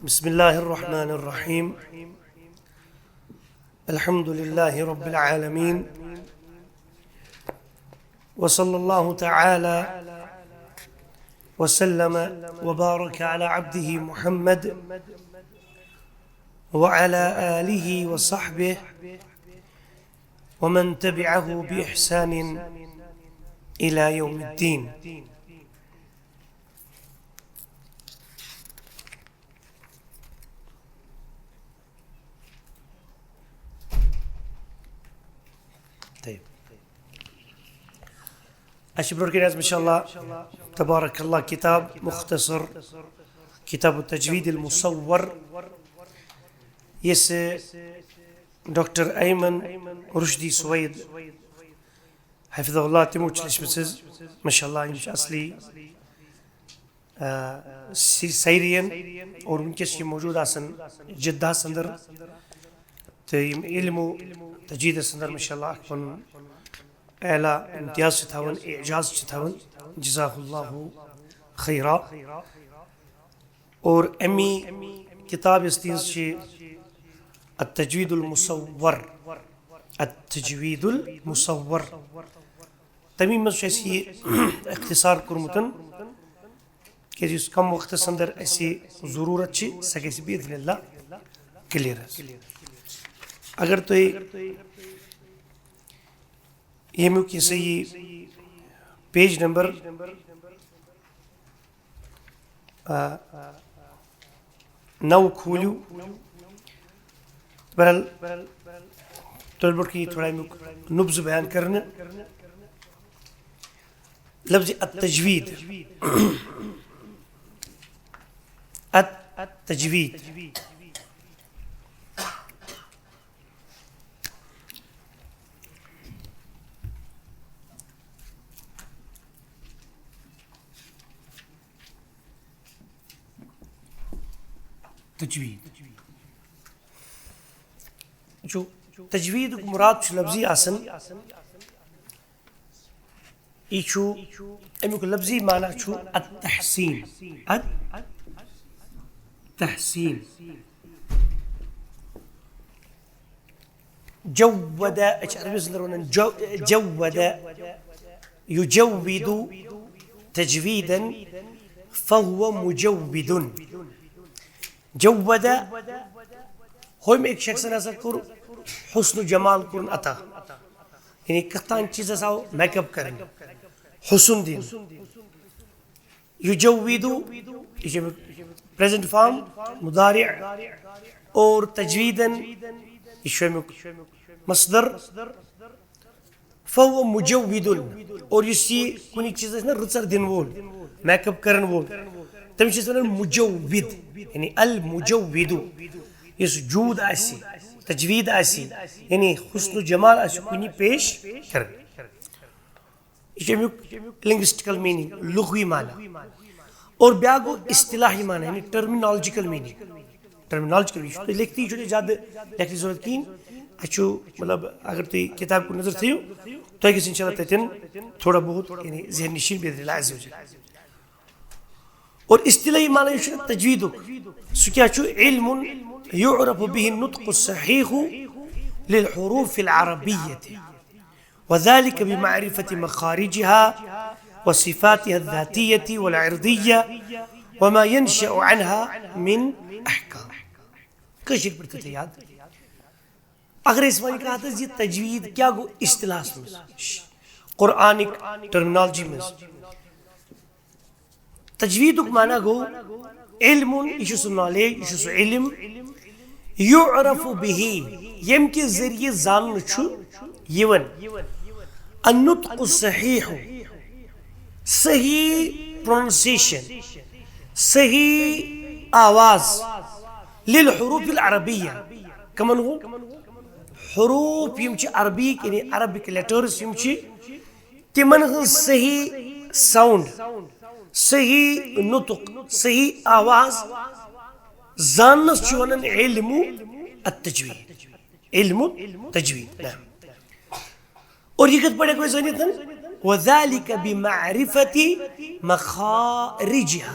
بسم الله الرحمن الرحيم. الحمد لله رب العالمين، وصلى الله تعالى وسلم وبارك على عبده محمد وعلى آله وصحبه ومن تبعه بإحسان إلى يوم الدين. أشبر كناز ما شاء الله تبارك الله كتاب مختصر، كتاب التجويد المصور، يس دكتور أيمن رشدي سويد حفظه الله تموت لشمسز ما شاء الله يمش أصلي سيريا اور انکس یہ موجود آسن جدہ سندر تیم علم تجوید سندر ما شاء الله اکبر اعلیٰ امتیاز سے تھاون اعجاز سے تھاون جزاہ اللہ خیرہ. اور امی کتاب استیز سے التجوید المصور، التجوید المصور تمیم میں ایسی اختصار کرمتن کہ جس کم وقت سندر ایسی ضرورت چی سکے سی بیدن اللہ کلیر ہے. اگر تو یہ میں کسی پیج نمبر نو کھولیو برحال طلبٹ کی تھوڑا نبض بیان کرنے. لفظ التجوید، التجوید جو تجوید مراد چھ لفظی آسن ایچو امیک لفظی معنی چھو التحسین، التحسین. جود عربی سندر ونن جود یجود تجویدا فهو مجود. جود ہوئی میں ایک شخص نے ایسا کر حسن و جمال کرن عطا، یعنی کتان چیز ایسا ہو میک اپ کریں حسن دین. یجودو پریزنٹ فارم مضارع اور تجویدن مصدر فهو مجود. اور اسی کنی چیز ہے نا رچر دن وول میک اپ کرن وول تم چیز ہے مجود، یعنی المجود اس جود آسی تجوید آسی یعنی حسن و جمال آسی کنی پیش کرن. یہ لنگوسٹیکل میننگ لغوی معنی. اور بیاگو اصطلاحی معنی یعنی ٹرمینالوجیکل میننگ. ٹرمینالوجیکل میننگ تو لکھتی چھوٹی زیادہ لکھتی ضرورت کین اچھو مطلب اگر تی کتاب کو نظر تھیو تو ایک انشاءاللہ تیتن تھوڑا بہت یعنی ذہن نشین بیدر اللہ عز و جل. اور اصطلاحی معنی یہ تجوید سکیا چھو علم يعرف به النطق الصحيح للحروف العربية، وذلك بمعرفة مخارجها وصفاتها الذاتية والعرضية وما ينشأ عنها من أحكام. کشک پر تیاد اگر اس وانی کہا تھا یہ تجوید کیا گو اصطلاح میں قرآنک ٹرمینالوجی میں تجوید کو معنی گو علم ایشوس نالج ایشوس علم یعرف به یم کے ذریعے زانن چھو یون النطق الصحیح صحیح پروننسیشن صحیح آواز للحروف العربیہ کمن ہو حروف یم چھ عربی یعنی عربک لیٹرز یم چھ تمن ہن صحیح ساؤنڈ صحیح نطق صحیح آواز زانس چونن علم التجوید، علم التجوید. اور یہ کت پڑھے کوئی زنیتاً وَذَلِكَ بِمَعْرِفَةِ مَخَارِجِهَا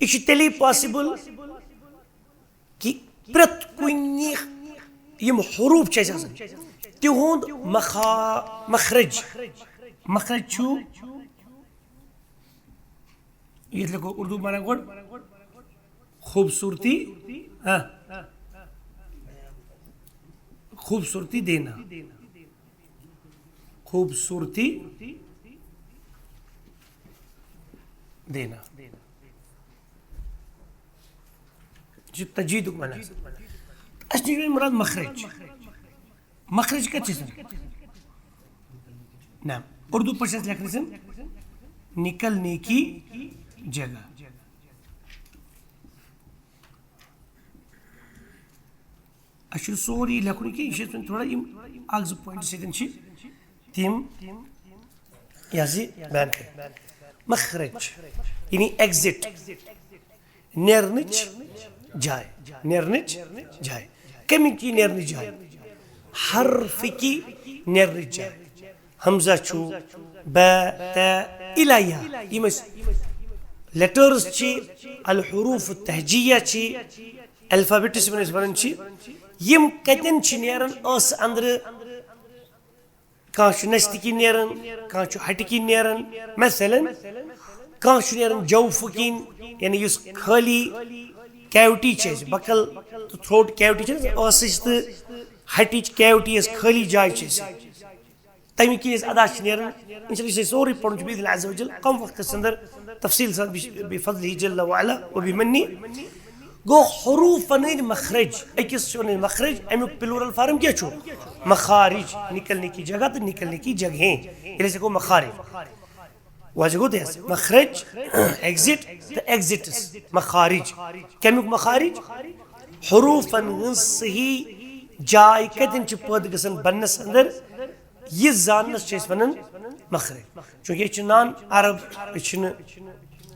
یہ تیلی پاسبل کہ پرت کنہ یم حروف چھ آسان تہند مخرج مخرج چھو یہ لکھو اردو مانا گوڑ خوبصورتی خوبصورتی دینا خوبصورتی دینا جو تجوید مانا اصلی مراد مخرج مخرج کا چیز نعم اردو پر سے لکھ رہے نکلنے کی جگہ اشر سوری لکھن کی یہ تھوڑا اک زٕ پوائنٹ سۭتۍ چھِ تم یہ بیان کر مخرج یعنی ایگزٹ نیرنچ جائے نیرنچ جائے کمیک کی نیرنچ جائے حرف کی نیرنچ جائے حمزہ چھو با تا الیہ یم لیٹرز چھ الحروف التہجیہ چھ الفابیٹس ونس ونان چھ یم کتن چھ نیرن اس اندر کانچ نستکی نیرن کانچ ہٹکی نیرن مثلا کانچ نیرن جوف کین یعنی یس خالی کیوٹی چھ بکل تھروٹ کیوٹی چھ اس تو ہٹچ کیوٹی اس خالی جائے چھ تمی کی ادا نیرن انشاءاللہ یہ سوری پڑھن باذن اللہ عز وجل کم وقت اندر تفصیل سان بفضلہ جل وعلا وبمنی گو حروف ون مخرج اکس مخرج امیک پلورل فارم کیا چھو مخارج نکلنے کی جگہ تو نکلنے کی جگہیں یہ سے کو مخارج واضح ہوتے ہیں مخرج ایگزٹ تو ایگزٹس مخارج کمیک مخارج حروف صحیح جائے کتن چھ پد گسن بنس اندر یہ زانس ونان مخرج چونکہ یہ نان عرب یہ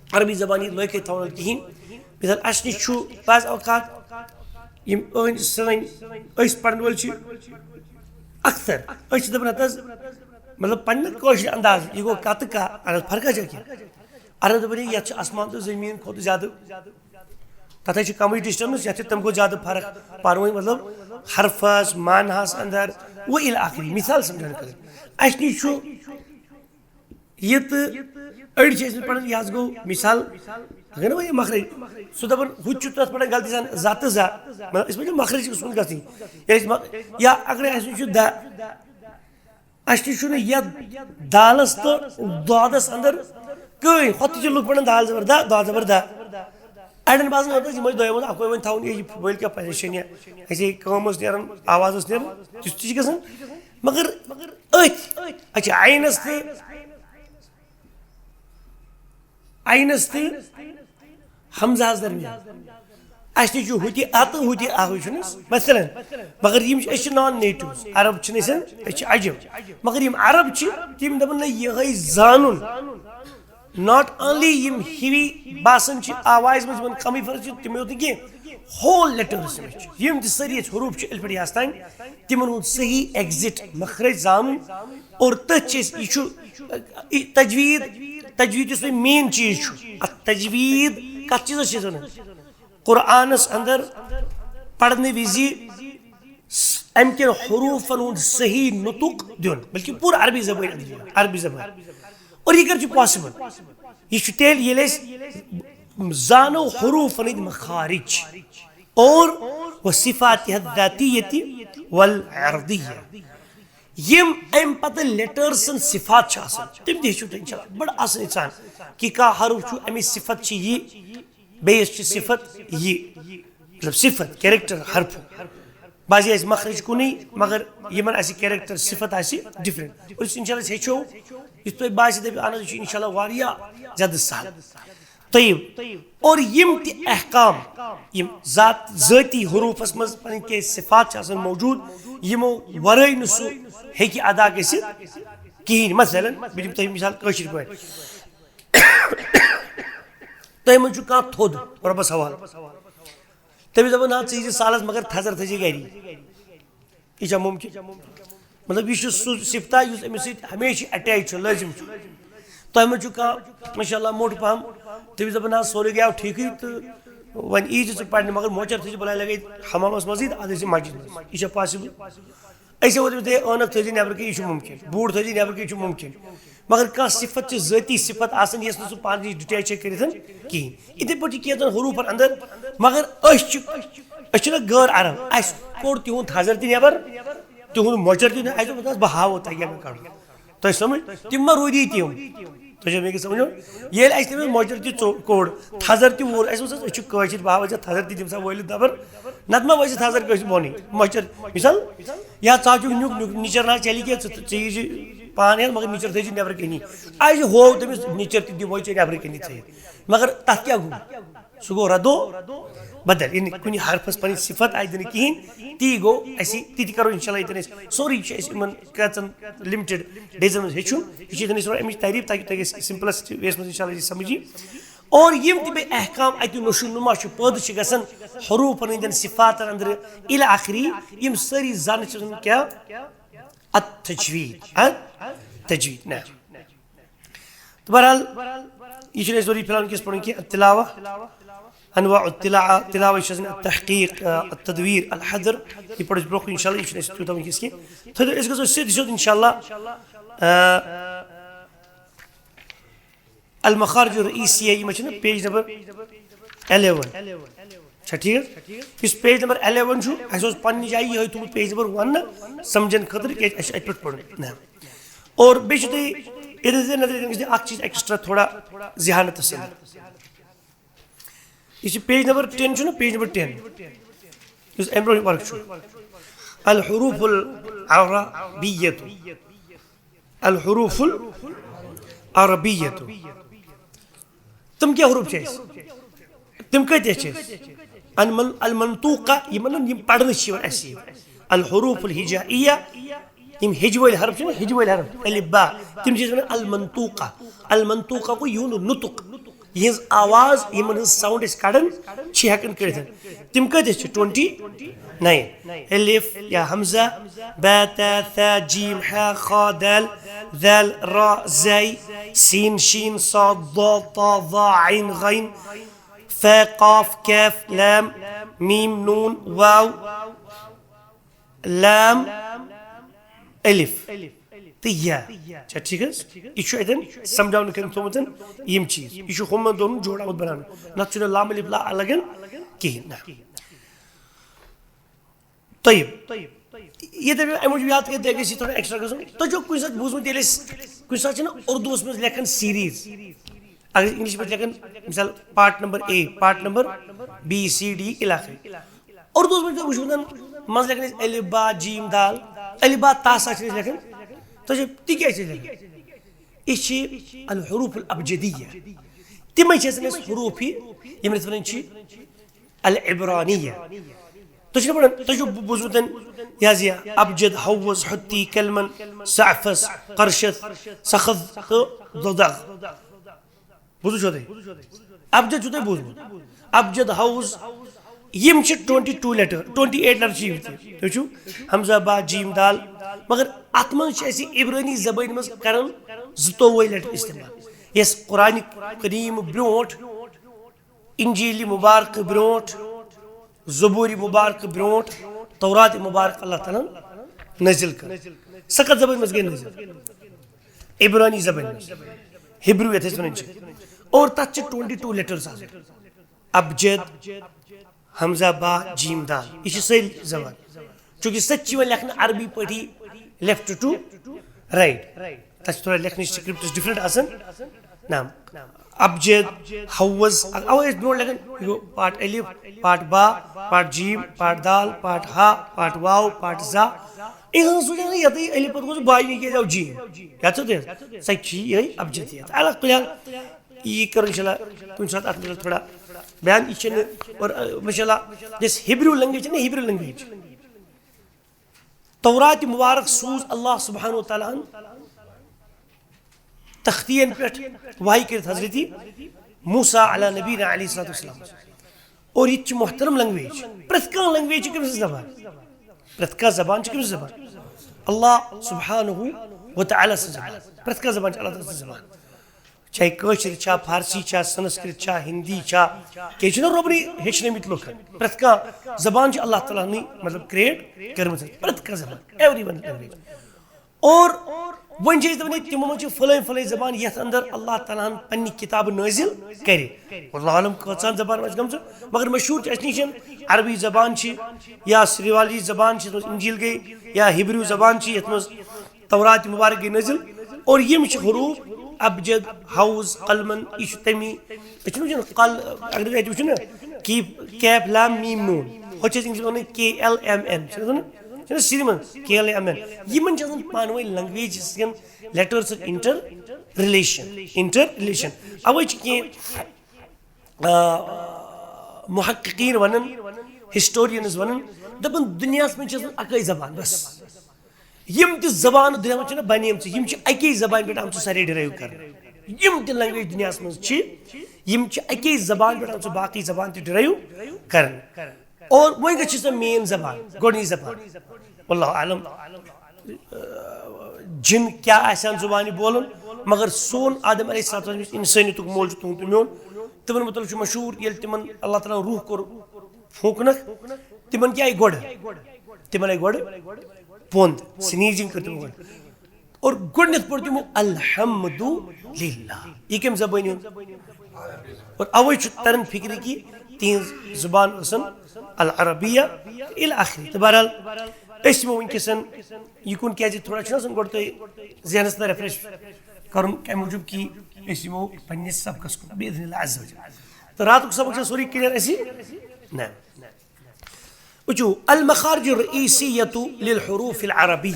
عربی زبانی لوکے تھوان کہین مثال اس نش بعض اوقات یم سن پڑھن ول اکثر دپان حظ مطلب پنہ کوشر انداز یہ گو کت کا فرقہ جا کیا عرب دپان یت آسمان تو زمین کھت زیادہ تتھ کم ڈسٹنس یت تم کو زیادہ فرق پانوی مطلب حرفس معنہس اندر وہ الى آخری مثال سمجھانے خاطر اس نش یہ تو اڑ پڑھان یہ گو مثال اگر نا یہ مخرج سہ دپان ہت تر پڑھان غلطی سان زت زا اس میں مخرج کس کن گھنی یا اگر اس دا اس نش دالس تو دودس اندر کہیں ہوت لوگ پڑھان دال زبر دا دال زبر دا اڑن بازن ہوتا ہے دو اکوے ون تھاؤن یہ بل کیا پریشانی ایسے کام نیران آواز نیران تیس تھی گژھان مگر ات اچھا آئینس تہ آئینس تہ حمزہ درمیان اس نش ہوتی ات ہوتی آہ مثلا مگر یم نان نیٹوز عرب چھ عجم مگر یم عرب تم دپان یہ زانن ناٹ اونلی یم ہیوی باسان آواز من کمی فرق تم یوت کی ہول لیٹرس یم تہ ساری حروف الف پہ یاس تان تمن ہند صحیح ایگزٹ مخرج زان اور تھ یہ تجوید تجوید اس مین چیز تجوید کت چیز قرآنس اندر پڑھنے وزی ام کن حروفن ہند صحیح نطق دن بلکہ پور عربی زبان عربی زبان اور یہ کر پاسبل یہ تیل یل زانو حروفن مخارج اور وصفاتها الذاتیہ والعرضیہ یم ام پتہ لیٹرسن صفات تم دیکھو انشاءاللہ بڑا آسان انسان کہ کا حرف امی صفت یہ بیس صفت یہ مطلب صفت کیریکٹر حرف بعضی اس مخرج کو نہیں مگر یمن ایسی کیریکٹر صفت ایسی ڈفرنٹ اور اس انشاءاللہ ہیچو اس تو باعث دے آنا انشاءاللہ واریہ زیادہ سہل طیب اور یم تی احکام یم ذاتی حروفس مز پن کے صفات موجود یمو ورائے نسو ہیکی ادا گژھت کہین مثلا بہت تہ مثال کشر پہ تہ من کھانا تھود ربس حوالہ تمس دپان نا ژٕ سالس مگر تھزر تھزی گری یہ ممکن مطلب یہ سہ صفتہ اس امس سۭتۍ ہمیشہ اٹیچ لازم تہ من کھانا ماشاء اللہ موٹ پہم تمس دپان سورے گیا ٹھیک تو ون ای پڑھنے مگر موچر تھی بلائی لگے حمامس مزید اد مسجد مز یہ پاسبل ایسے وہ دے اونک تھی نبر کن یہ ممکن بوڑ تھی نبر کن یہ ممکن مگر کھانا صفت ذاتی صفت آسان یس نا پان ڈٹیچ کرتھ کہین اتھے پہ کینچن حروفن اندر مگر نا غیر عرب اس کوڑ تہد حضر تہ نبر تہد موچر تہ اس بہ ہاو تہ کڑ تہ سمجھ تم ما روٗدی تم تھی مے سمجھو یل اس تمس موچر تہ کوڑ تھزر تہ وول اس قٲشر بہ وجہ تھزر تہ دم سا وٲلِتھ دبر نت ما وجہ تھزر کٲنٛسہِ بۄنٕے موچر مثال یا ژٕ چھُکھ نیُک نِچر نہ چلی کینٛہہ ژٕ یی پان ہٮ۪تھ مگر نِچر تھٲیزِ نٮ۪برٕ کَنی اَسہِ ہوو تٔمِس نِچر تہِ دِموے ژےٚ نٮ۪برٕ کَنی تھٲیِتھ مگر تَتھ کیٛاہ گوٚو سُہ گوٚو ردو بدل یعنی کُنہِ حرفس پنٕنۍ صفت آیہِ دِنہٕ کِہیٖنۍ تی گوٚو اَسہِ تہِ کرو اِنشاء اللہ ییٚتٮ۪ن أسۍ سورُے چھُ اَسہِ یِمن کینٛژن لِمٹِڈ ڈیزن منٛز ہیٚچھُن یہِ چھُ ییٚتٮ۪ن أسۍ اَمِچ تعریٖف تاکہِ تۄہہِ گژھِ سمپلسٹ وییَس منٛز اِنشاء اللہ یہِ سمجھ یی اور یم تہِ بیٚیہِ احکام اتہِ نشو نما چھُ پٲدٕ چھِ گژھان حروفن ہٕنٛدٮ۪ن صفاتن اندرٕ الى آخری یم سٲری زانٕہ چھِ آسان کیٛاہ التجوید تجوید نہ تو بہرحال یہ چھُنہٕ اَسہِ ضروٗری فی الحال وٕنکٮ۪س پرُن کینٛہہ تلاوہ انواع تلاوہ چھِ آسان التحقیق التدویر الحدر یہ پڑھو أسۍ برونٛہہ کُن انشاء اللہ یہ چھُنہٕ اَسہِ تیوٗتاہ وٕنکٮ۪س کینٛہہ تھٲیِو أسۍ گژھو سیٚود سیٚود انشاء اللہ المخارج الرئیسیہ یہ چھُ نا پیج نمبر 11 چھا ٹھیک یُس پیج نمبر 11 چھُ اَسہِ اوس پننہِ جایہِ یِہوے تھوٚمُت پیج نمبر 1 سمجھن خٲطرٕ کیٛازِ اَسہِ چھُ اَتہِ پٮ۪ٹھ پرُن اور بیٚیہِ چھُ تُہۍ اِرد نظر گژھِ اکھ چیٖز ایکسٹرا تھوڑا ذہانتس اندر یہ چھُ پیج نمبر 10 چھُ نا پیج نمبر 10 یُس امہِ برونٛہہ ورک چھُ الحروف العربیۃ الحروف العربیۃ تم کیا حروف چھِ اَسہِ تم کۭتیاہ چھِ اَسہِ المنطوقہ یِمن یِم پرنہٕ چھِ یِوان اَسہِ الحروف الہجائیہ یم ہیٚجہِ وٲلۍ حرف چھِ نا ہیٚجہِ وٲلۍ حرف الف با تم چھِ أسۍ وَنان المنطوقہ المنطوقہ گوٚو یِہُنٛد نُطق یِہٕنٛز آواز یِمن ہٕنٛز ساوُنٛڈ أسۍ کڑان چھِ ہٮ۪کان کٔڑِتھ تِم کۭتیاہ چھِ 29 الف یا حمزہ با تا ثا جیم حا خا دال ذال را زاي سين شين صاد ضاد طا ظا عين غين فا قاف كاف لام ميم نون واو لام الف تہٕ یا چھا ٹھیک حظ یہ چھُ اتٮ۪ن سمجھاونہٕ خٲطرٕ تھوٚمُت یِم چیٖز یہِ چھُ ہُمن دۄن جوڑاوُت بناونہٕ نتہٕ چھُنہٕ لام الف لا الگ کِہیٖنۍ نہ طیب یہ امہِ موٗجوٗب یاد کٔرِتھ تۄہہِ گژھِ تھوڑا ایکسٹرا گژھُن تۄہہِ چھُو کُنہِ ساتہٕ بوٗزمُت ییٚلہِ أسۍ کُنہِ ساتہٕ چھِنہ اردوٗوس منٛز لیکھان سیٖریٖز اگر انگلش پٲٹھۍ لیکھان مثال part number A part number B C D علاقے اردوٗوس منٛز چھِ وٕچھمُت منٛزٕ لیکھان أسۍ الف با جیم دال الف با تاسا چھِ أسۍ لیکھان تۄہہِ چھِ تہِ کیٛازِ چھِ أسۍ لیکھان یہِ چھِ الحروف الابجدیہ تِمے چھِ آسان اَسہِ حروٗف یِمن أسۍ وَنان چھِ العبرانیہ تُہۍ چھِو پَران تۄہہِ چھُو بوٗزمُت یہِ حظ یہِ ابجد حوض حتی کلمن سعفس قرشت سخد تہٕ ضدغ بوٗزوٕ چھُوا تۄہہِ ابجد چھُو تۄہہِ بوٗزمُت ابجد حوض یم چھِ 22 لیٹر 28 لیٹر چھِ یِم تہِ تُہۍ چھُو حمزہ با جیم دال مگر اتھ منٛز چھِ اَسہِ عبرٲنی زبٲنۍ منٛز کران 22 لیٹر استعمال یۄس قرآنِ کریٖم برونٛٹھ انجیٖلہِ مُبارکہٕ برونٛٹھ زبوٗرِ مُبارکہٕ برونٛٹھ توراتِ مُبارک اللہ تعالیٰ ہن نٲزِل کٔر سۄ کتھ زبٲنۍ منٛز گٔے نٲزِل عبرٲنی زبٲنۍ منٛز ہِبروٗ یتھ أسۍ ونان چھِ اور تتھ چھِ 22 لیٹرز آسان ابجد حمزہ با جیم دال یہ چھِ سٲری زبان چوٗنٛکہِ سۄ تہِ چھِ یِوان لیکھنہٕ عربی پٲٹھی لیفٹ ٹو رایٹ تتھ چھِ تھوڑا لیکھنٕچ سکرپٹس ڈفرنٹ آسان نعم ابجد حوض اوے ٲسۍ برونٛٹھ لیکھان یہِ گوٚو پارٹ الف پارٹ با پارٹ جیم پارٹ دال پارٹ ہا پارٹ واو پارٹ زا اِنسان سونچان یتھٕے الف پتہٕ گوٚو سُہ باینی کیٛازِ آو جیم یاد چھو تۄہہِ سۄ چھِ یِہے ابجدیت الگ کُنہِ حال یہِ کرو انشاء اللہ کُنہِ ساتہٕ اتھ منٛز تھوڑا بیان یہ چھنہٕ اور ماشاء اللہ یۄس ہِبروٗ لنگویج چھِ نا ہِبروٗ لنگویج توراتِ مُبارک سوٗز اللہ سبحانہ وتعالیٰ ہن تختین پٮ۪ٹھ وحی کٔرِتھ حضرتِ موسیٰ علیٰ نبینا علیہ الصلوۃ والسلام اور یہِ تہِ چھِ محترم لنگویج پرٛٮ۪تھ کانٛہہ لنگویج چھِ کٔمۍ سٕنٛز زبان پرٛٮ۪تھ کانٛہہ زبان چھِ کٔمۍ سٕنٛز زبان اللہ سبحانہ وتعالیٰ سٕنٛز زبان پرٛٮ۪تھ کانٛہہ زبان چھِ اللہ تعالیٰ سٕنٛز زبان چاہے کشر چھا فارسی چھا سنسکرت چھا ہندی چھا کہ ربنی ہیچنمت لوک پریت کھانا زبان اللہ تعالیٰ ہن مطلب کریٹ کرم پریت کھانا زبان ایوری ون لینگویج اور ون دپان تمو من فلٲنۍ فلٲنۍ زبان یتھ اندر اللہ تعالیٰ ہن پننہِ کتاب نٲزل کرِ اللہ عالم کۭژہن زبان آسہِ گٔمژٕ مگر مشہوٗر چھِ اسہِ نِش عربی زبان چھِ یا سریوالی زبان چھِ یتھ منٛز انجیل گٔے یا ہِبریو زبان چھِ یتھ منٛز تورات مبارک گٔے نٲزل اور یم چھِ حروٗف ابجد حوز قلمن یہ تمی قل اگر اتھ وچھو نا کیف لام میم نون ہوچ انگلش ونان کے ایل ایم این چھنا سری من کے ایل ایم این یمن چھ آسان پانوی لینگویجز کین لیٹرز انٹر ریلیشن اوے چھ کی محققین ونان ہسٹورینز ونان دپان دنیاس من چھ اکے زبان بس یم تہ زبان دنیا من چھنا بنیمژ یم چھ اکے زبان پہ آمژ سارے ڈرائیو کرنہٕ یم تہ لینگویج دنیاس من چھ یم چھ اکے زبان پہ آمژ باقی زبان تہ ڈرائیو کرنہٕ اور وۄنۍ گژھِ سۄ مین زبان گۄڈنِچ زبان واللہ عالم جن کیا آسان زبانہِ بولن مگر سون آدم علیہ السلام یُس انسٲنیتُک مول چھُ تُہُنٛد تہٕ میون تمن متعلق چھُ مشہوٗر ییٚلہِ تمن اللہ تعالیٰ روح کوٚر پھوٗنٛکنکھ تمن کیاہ آیہِ گۄڈٕ تمن آیہِ گۄڈٕ پوٚنٛد سنیٖزِنٛگ کٔر تمو گۄڈٕ اور گۄڈنیٚتھ پوٚر تمو الحمدُ للہ یہِ کمہِ زبٲنۍ ہُنٛد اور اوے چھُ تران فکرِ کہِ تہنٛز زبان ٲسن العربیہ الی آخری تہٕ بہرحال أسۍ یِمو ونکیٚسن یِکُن کیازِ تھوڑا چھُنہ آسان گۄڈٕ تۄہہِ ذہنس منٛز ریفریش کرُن کمہِ موٗجوٗب کہِ أسۍ یِمو پننِس سبقس کُن باذن اللہ عز وجل تہٕ راتُک سبق چھا سورُے کلیر اَسہِ نہ وٕچھو المخارج الرئیسیۃ للحروف العربیہ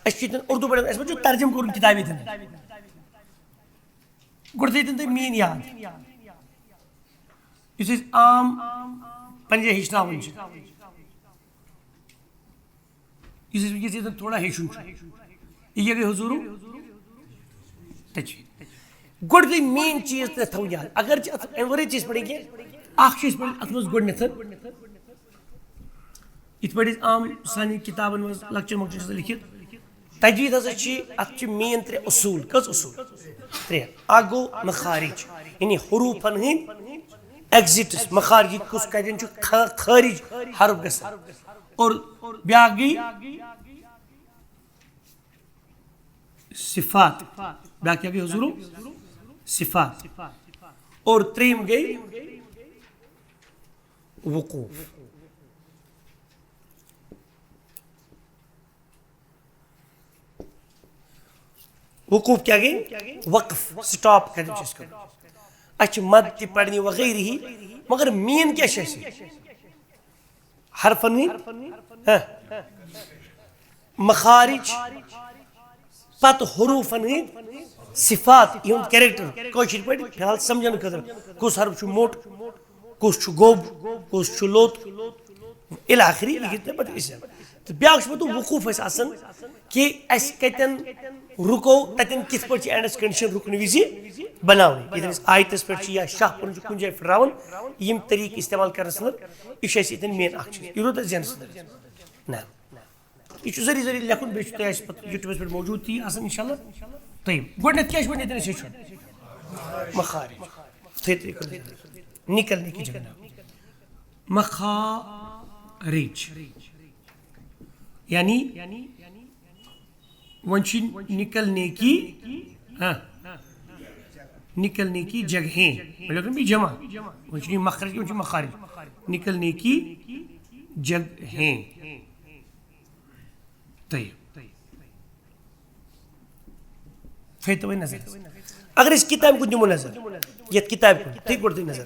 اَسہِ چھُ ییٚتٮ۪ن اردوٗ پٲٹھۍ اَسہِ ما چھُ ترجمہٕ کوٚرمُت کِتابہِ ییٚتٮ۪ن گۄڈٕ تھٲیتن تُہۍ میٲنۍ یاد یُس أسۍ عام پننہِ جایہِ ہیٚچھناوان چھِ یُس أسۍ ونکیٚس ییٚتٮ۪ن تھوڑا ہیٚچھُن چھُ یہِ کیاہ گٔے حضوٗرو تجویٖد گۄڈٕ گٔے مین چیٖز تہِ تھاوُن یاد اگر چھِ اتھ امہِ ورٲے چھِ أسۍ پران کینٛہہ اکھ چھِ أسۍ پران اتھ منٛز گۄڈنیٚتھ یِتھ پٲٹھۍ أسۍ عام سانٮ۪ن کِتابن منٛز لۄکچن مۄکچن چھِ آسان لیکھِتھ تجویٖد ہسا چھِ اتھ چھِ مین 3 اصوٗل کٔژ اصوٗل 3 اکھ گوٚو مخارج یعنی حروٗفن ہٕنٛدۍ ایگزٹس مخارج کُس کتٮ۪ن چھُ خٲرج حرف گژھان اور بیاکھ گٔے صفات بیاکھ کیاہ گٔے حضوٗرو صفات اور ترٛیِم گٔے وقوٗف وقوٗف کیاہ گٔے وقف سٹاپ کتٮ۪ن چھُ اَسہِ کرُن اَسہِ چھِ مد تہِ پرنہِ وغیرہ مگر مین کیاہ چھُ اَسہِ حرفن ہٕنٛدۍ مخارج پتہٕ حروٗفن ہٕنٛدۍ صفات یِہُنٛد کیریکٹر کٲشِر پٲٹھۍ فی الحال سمجھنہٕ خٲطرٕ کُس حرف چھُ موٚٹ کُس چھُ گوٚب کُس چھُ لوٚت الی آخری یہِ گٔے پتہٕ أسۍ تہٕ بیاکھ چھُ پتہٕ وقوٗف اَسہِ آسان کہِ اَسہِ کتٮ۪ن رُکو تتٮ۪ن کِتھ پٲٹھۍ چھِ اینڈس کنڈِشن رُکنہٕ وِزِ بناوٕنۍ ییٚتٮ۪ن أسۍ آیتس پٮ۪ٹھ چھِ یا شاہ پُرن چھُ کُنہِ جایہِ پھٕٹراوان یِم طریٖقہٕ استعمال کرنس منٛز یہِ چھُ اَسہِ ییٚتٮ۪ن مین اکھ چیٖز یہِ روٗد اَسہِ ذہنس منٛز نہ یہ ذٔریعہٕ ذٔریعہٕ لیکھُن بیٚیہِ چھُ تۄہہِ اَسہِ پتہٕ یوٗٹیوٗبس پٮ۪ٹھ موجوٗد تی آسان انشاء اللہ تۄہہِ گۄڈنیٚتھ کیاہ چھُ گۄڈٕ ییٚتٮ۪ن اَسہِ ہیٚچھُن مخارج تھٲیِو نِکلنے کی جگہ مخارج یعنی وۄنۍ چھِ نکلنے کی جگہیں لیکن بھی جمع وۄنۍ چھُ یہِ مخرج وۄنۍ چھُ مخارج نکلنے کی جگہیں تھٲیِو وۄنۍ نظر اگر أسۍ کِتابہِ کُن دِمو نظر یتھ کِتابہِ کُن تھٲیِو گۄڈٕ تُہۍ نظر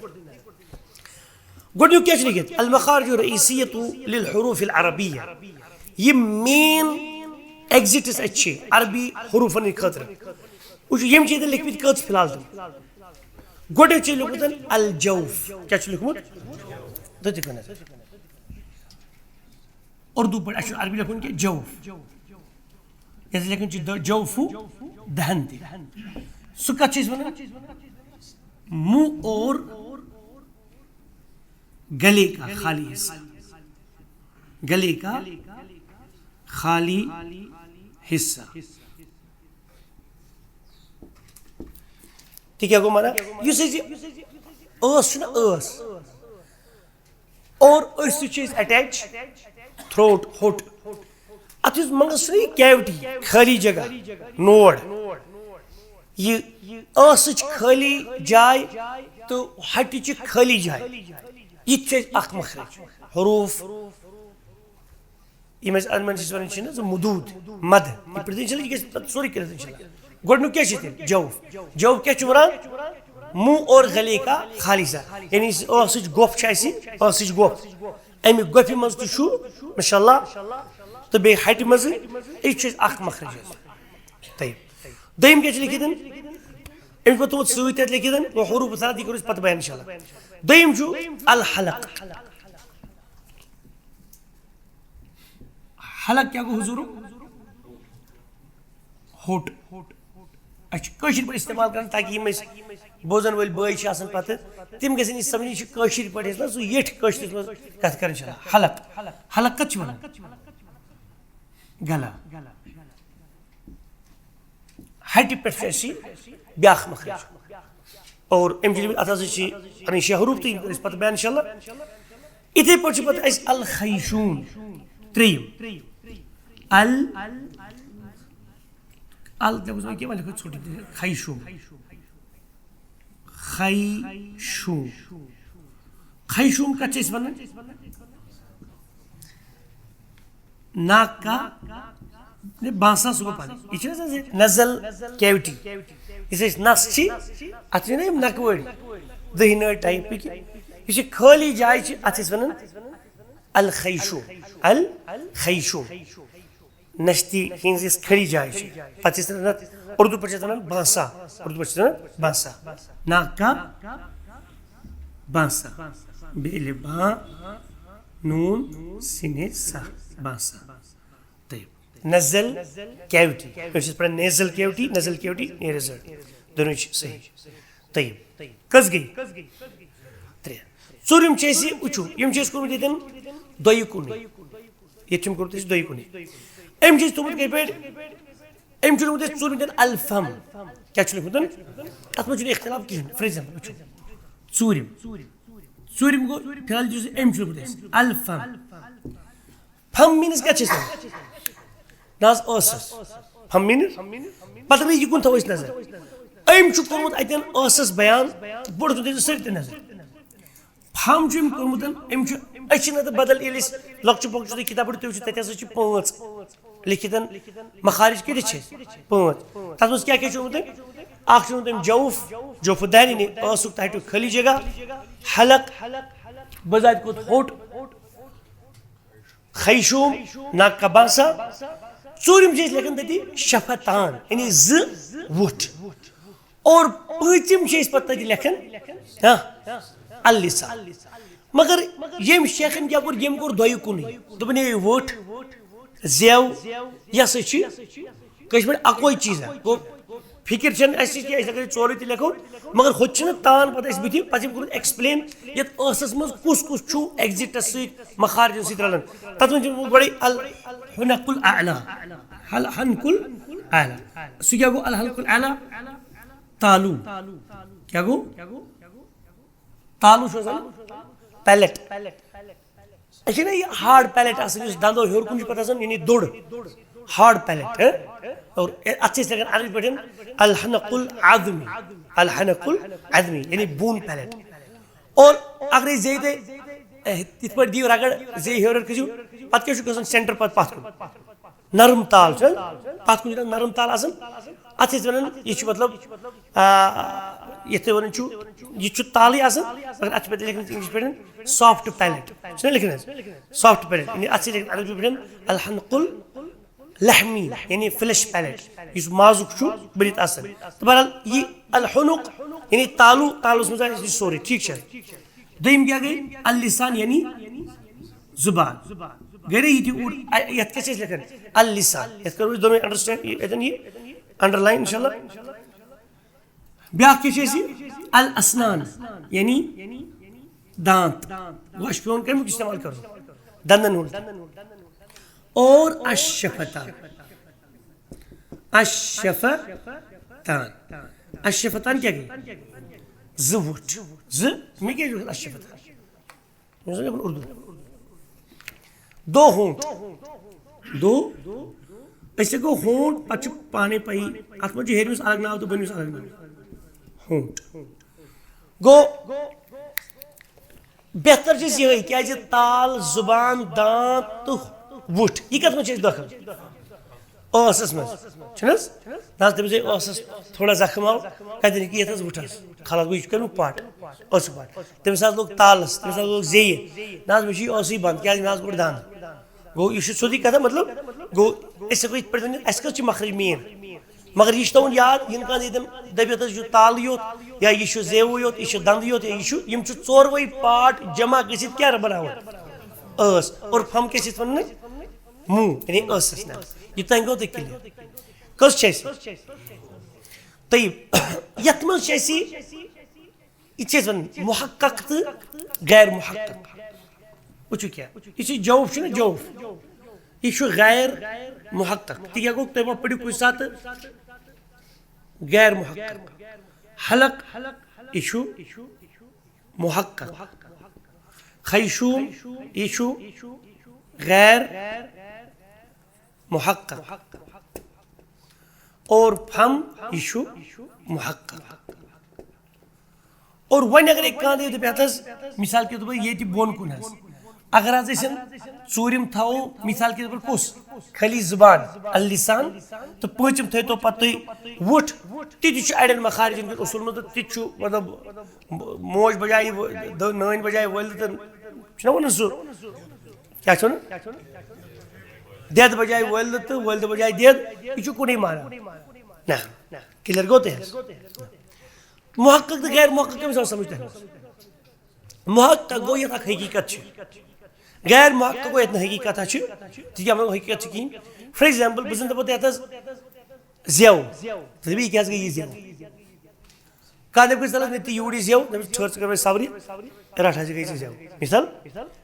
گۄڈنیُک کیاہ چھُ لیکھِتھ المخارج الرئیسیۃ للحروف العربیہ یِم مین ایگزٹس اَسہِ چھِ عربی حروٗفن ہٕنٛدۍ خٲطرٕ وٕچھِو یِم چھِ ییٚتٮ۪ن لیکھمٕتۍ کٔژ فی الحال تِم گۄڈنیُک چھُ لیوٗکھمُت الجوف کیاہ چھُ لیوٗکھمُت تُہۍ تہِ کٔرِو نظر اردوٗ پٲٹھۍ اَسہِ چھُ عربی لیکھُن کہِ جوف یتھ لیکھُن چھُ جوفُ دہن تہِ سُہ کتھ چھِ أسۍ ونان منہ اور گلے کا خالی حصہ گلے کا خالی حصہ ٹھیک ہے گو مانا اس ٲس چھُنہ ٲس اور أسۍ چھِ أسۍ اٹیچ تھروٹ ہوٚٹ اتھ یُس منٛزس چھُنہ یہِ کیوٹی خٲلی جگہ نوڈ یہ ٲسٕچ خٲلی جاے تہٕ ہٹِچہِ خٲلی جاے یہ تہِ چھُ اَسہِ اکھ مخرج حروف یم أسۍ اتھ منٛز چھِ ونان چھِنہ مدوٗد مد یہِ پرٛژھِ انشاء اللہ یہِ گژھِ پتہٕ سورُے کٔرِتھ انشاء اللہ گۄڈنیُک کیٛاہ چھُ تیٚلہِ جوف جوف کیٛاہ چھُ ونان منہ اور گلے کا خالصہ یعنی ٲسٕچ گۄپھ چھِ اَسہِ ٲسٕچ گۄپھ امہِ گۄپھِ منٛز تہِ چھُ ماشاء اللہ تہٕ بیٚیہِ ہٹہِ منٛزٕ یہِ چھُ اَسہِ اکھ مخرج حظ طيب دوٚیِم کیٛاہ چھُ لیکھِتھ أمِس پتہٕ تھوٚمُت سۭتۍ تتھ لیکھِتھ حروف ثلاث یہِ کرو أسۍ پتہٕ بیان انشاء اللہ دوٚیِم چھُ الحلق حلق کیٛاہ گوٚو حضوٗرُک ہوٚٹ اَسہِ چھُ کٲشِر پٲٹھۍ استعمال کران تاکہِ یِم أسۍ بوزن وٲلۍ بٲے چھِ آسان پتہٕ تِم گژھن یہِ سمجھٕنۍ یہِ چھُ کٲشِر پٲٹھۍ ٲسۍ نہ سُہ ییٚٹھۍ کٲشرِس منٛز کتھ کران انشاء اللہ حلق حلق کتھ چھِ ونان گلا ہٹہِ پٮ۪ٹھ چھُ اَسہِ بیاکھ مخرج اور امہِ چہِ اتھ ہسا چھِ پنٕنۍ شےٚ حروف تہٕ یِم کرو أسۍ پتہٕ بیان انشاء اللہ یِتھے پٲٹھۍ چھُ پتہٕ اَسہِ الخیشوم ترٛیٚیِم خیشوم خیشوم خیشوم کتھ چھِ أسۍ ونان ناک کا باسان سُہ گوٚو پتہٕ یہِ چھِ نہ نزل کیوٹی یُس أسۍ نس چھِ اتھ چھِ نہ یِم نکہٕ وٲڑۍ دٔہہِ نٲڑۍ ٹایپٕکۍ یہِ چھِ خٲلی جاے چھِ اتھ أسۍ ونان الخیشوم الخیشوم نشتی ہٕنٛز یۄس کھڑی جاے چھِ پتہٕ چھِ ونان اردو پٲٹھۍ چھِ ونان بانسا اردو پٲٹھۍ چھِ ونان بانسا ناک کا بانسا بیٚیہِ با نوٗن سِنہِ سا بانسا نزل کیوٹی أسۍ چھِ پران نیزل کیوٹی نزل کیوٹی نیرزل دۄنوے چھِ صحیح طيب کٔژ گٔے ترٛےٚ ژوٗرِم چھِ أسۍ وٕچھو یِم چھِ أسۍ کوٚرمُت ییٚتٮ۪ن دۄیہِ کُنُے ییٚتہِ چھُم کوٚرمُت أسۍ دۄیہِ کُنُے أمۍ چھِ أسۍ تھوٚمُت کِتھ پٲٹھۍ أمۍ چھُ لیوٚکھمُت اَسہِ ژوٗرمِتٮ۪ن الفم کیٛاہ چھُ لیوٚکھمُت اَتھ منٛز چھُنہٕ اختلاف کِہیٖنۍ فار ایگزامپل وٕچھو ژوٗرِم گوٚو فِلحال یُس أمۍ چھُ لیوٚکھمُت اَسہِ الفم فم میٖنٕز کیٛاہ چھِ أسۍ وَنان نہ حظ ٲسس فم میٖنٕز پتہٕ اگر یِکُن تھاوو أسۍ نظر أمۍ چھُ کوٚرمُت اَتٮ۪ن ٲسس بیان بوٚڑ تھٲیِو سٲرتٕے نظر فم چھُ أمۍ کوٚرمُت أمۍ چھُ أسۍ چھِ نتہٕ بدل ییٚلہِ أسۍ لۄکچہِ پۄکچہِ تُہۍ کِتاب پٔرِو تُہۍ وٕچھِو تتہِ ہسا چھِ 5 لیکھِتھ مخارج کۭتِس چھِ أسۍ 5 تتھ منٛز کیٛاہ کیٛاہ چھُ اوٚنمُت أمۍ اکھ چھُ اوٚنمُت أمۍ جوف جوفہٕ دانہِ یعنی ٲسُک تہٕ ہٹیُک خٲلی جگہ حلق بذاتِ خود ہوٚٹ خیشوم ناک کا بانسا ژوٗرِم چھِ أسۍ لیکھان تٔتی شفتان یعنی 2 وُٹھ اور پوٗژِم چھِ أسۍ پتہٕ تتہِ لیکھان اللسان مگر ییٚمۍ شیخن کیٛاہ کوٚر ییٚمۍ کوٚر دۄیہِ کُنُے دوٚپُن ہے وُٹھ زٮ۪و یہِ ہسا چھِ کٲشِر پٲٹھۍ اکوے چیٖزا گوٚو فِکِر چھنہٕ اَسہِ کینٛہہ أسۍ اگر یہِ ژورے تہِ لیکھو مگر ہُتہِ چھِنہٕ تان پتہٕ اَسہِ بٕتھِ پتہٕ چھِ أمۍ کوٚرمُت ایٚکٕسپلین یتھ ٲسس منٛز کُس کُس چھُ ایٚگزِٹس سۭتۍ مخارجن سۭتۍ رلان تتھ منٛز چھُ گۄڈے الحنق الاعلیٰ الحنق الاعلیٰ سُہ کیٛاہ گوٚو الحنق الاعلیٰ تالو کیٛاہ گوٚو تالو چھُ آسان پیلٹ أسۍ چھِنہ یہِ ہاڑ پیلٹ آسان یُس دنٛدو ہیوٚر کُن چھُ پتہٕ آسان یعنی دوٚر ہاڑ پیلٹ اور اتھ چھِ أسۍ لیکھان عربی پٲٹھۍ الحنق العظمی الحنق العظمی یعنی بون پیلٹ اور اگر أسۍ زیٚیہِ تۄہہِ تِتھ پٲٹھۍ دِیِو رگڑ زیٚیہِ ہیوٚر ہیوٚر کھٔسِو پتہٕ کیٛاہ چھُ گژھان سینٹر پتہٕ پتھ کُن نرم تال چھُ پتھ کُن چھُ نرم تال آسان اتھ چھِ أسۍ ونان یہِ چھُ مطلب یتھ تُہۍ ونان چھُو یہِ چھُ تالٕے آسان مگر اتھ چھِ پتہٕ لیکھان انگلش پٲٹھۍ سافٹ پیلٹ چھُنہ لیکھان حظ سافٹ پیلٹ یعنی اتھ چھِ لیکھان عربی پٲٹھۍ الحنق اللحمی یعنی فلیش پیلٹ یُس مازُک چھُ بٔرِتھ آسان تہٕ بہرحال یہِ الحنق یعنی تالو تالوس منٛز آسہِ یہِ سورُے ٹھیٖک چھا دوٚیِم کیٛاہ گٔے اللسان یعنی زُبان گٔے نہ یہِ تہِ اوٗر یتھ کیٛاہ چھِ أسۍ لیکھان اللسان یتھ کرو أسۍ دۄنوے انڈرسٹینڈ ییٚتٮ۪ن یہِ انڈر لایِن انشاء اللہ بیاکھ کیٛاہ چھِ أسۍ الاسنان یعنی دانت گوٚو اَسہِ چھُ پیٚوان کمیُک استعمال کرُن دنٛدن ہُنٛد اور الشفتان الشفتان اشفتان کیا گئی زوٹ میں کیا جو اشفتان اردو دو ہونٹ دو اس گو ہونٹ پتہ پانے پی ات مجھ ہیرمس الگ ناو تو بنمس الگ ناو ہونٹ گو بہتر چیز یہ کیا تال زبان دانت تو وٹ یہ کت مجھ دخل ٲسس مز تمس ٲسس تھوڑا زخم آو کتن کی یتس وٹھس خلاص گو یہ کر پٹ ٲسک پٹ تمس لوگ تالس تمس لوگ زیہ نا مجھے ٲسٕے بند کیا مے کوٚڑ دند گو یہ سیودی کتھا مطلب گو اس ہیکو یت پہ ؤنِتھ اس کس مخرج مین مگر یہ تھاون یاد ین کان دپت یہ تال یوت یا یہ زیو یوت یہ دند یوت یا یہ ژوروے پارٹ جمع گژھِتھ کیا بناون ٲس اور پھم کیٛاہ چھِ ونان منہ یعنی ٲسس نا یہ تین گو تہ کلیئر کس چھ طیب یتھ منٛز چھِ اَسہِ یہ چھِ ونان محقق تو غیر محقق وچھو کیا یہ جوف نا جوف یہ غیر محقق تو کیا گو تمہ پڑھو کچھ سات غیر محقق حلق یہ محقق خیشوم یہ غیر محقق اور پھم یہ محقق اور ون اگر ایک کان دے مثال کے طور پر یہ بون کن اگر آج ژوٗرِم تھاوو مثال کے طور پر کس خالی زبان اللسان تو پوٗنٛژِم تھٲیتو تو پتہ تُہۍ وُٹھ تہِ اڑٮ۪ن مخارجن ہُنٛد اصوٗل منٛز تہِ چھُ مطلب موج بجایہِ نٲنۍ بجایہِ وٲلدٕ چھُنہ ونان سُہ کیٛاہ چھُ ونان دٮ۪د بجایہِ وٲلدٕ تہٕ وٲلدٕ بجایہِ دٮ۪د یہِ چھُ کُنُے مانا نہ کلیئر گوٚو تۄہہِ حظ محقق تہٕ غیر محقق کٔمِس آو سمجھ تۄہہِ محقق گوٚو یتھ اکھ حقیٖقت چھِ غیر محقق گوٚو یتھ نہٕ حقیٖقت چھِ تہِ کیٛاہ حقیٖقت چھِ کِہیٖنۍ فار ایگزامپل بہٕ زن دپو تۄہہِ حظ زٮ۪و تُہۍ دٔپِو یہِ کیٛاہ حظ گٔے یہِ زٮ۪و کانٛہہ دپہِ تل مےٚ تہِ یوٗرۍ یہِ زٮ۪و دپس ٹھٔہر ژٕ کر وۄنۍ صبرِ رٹ حظ یہِ گٔے ژےٚ زٮ۪و مثال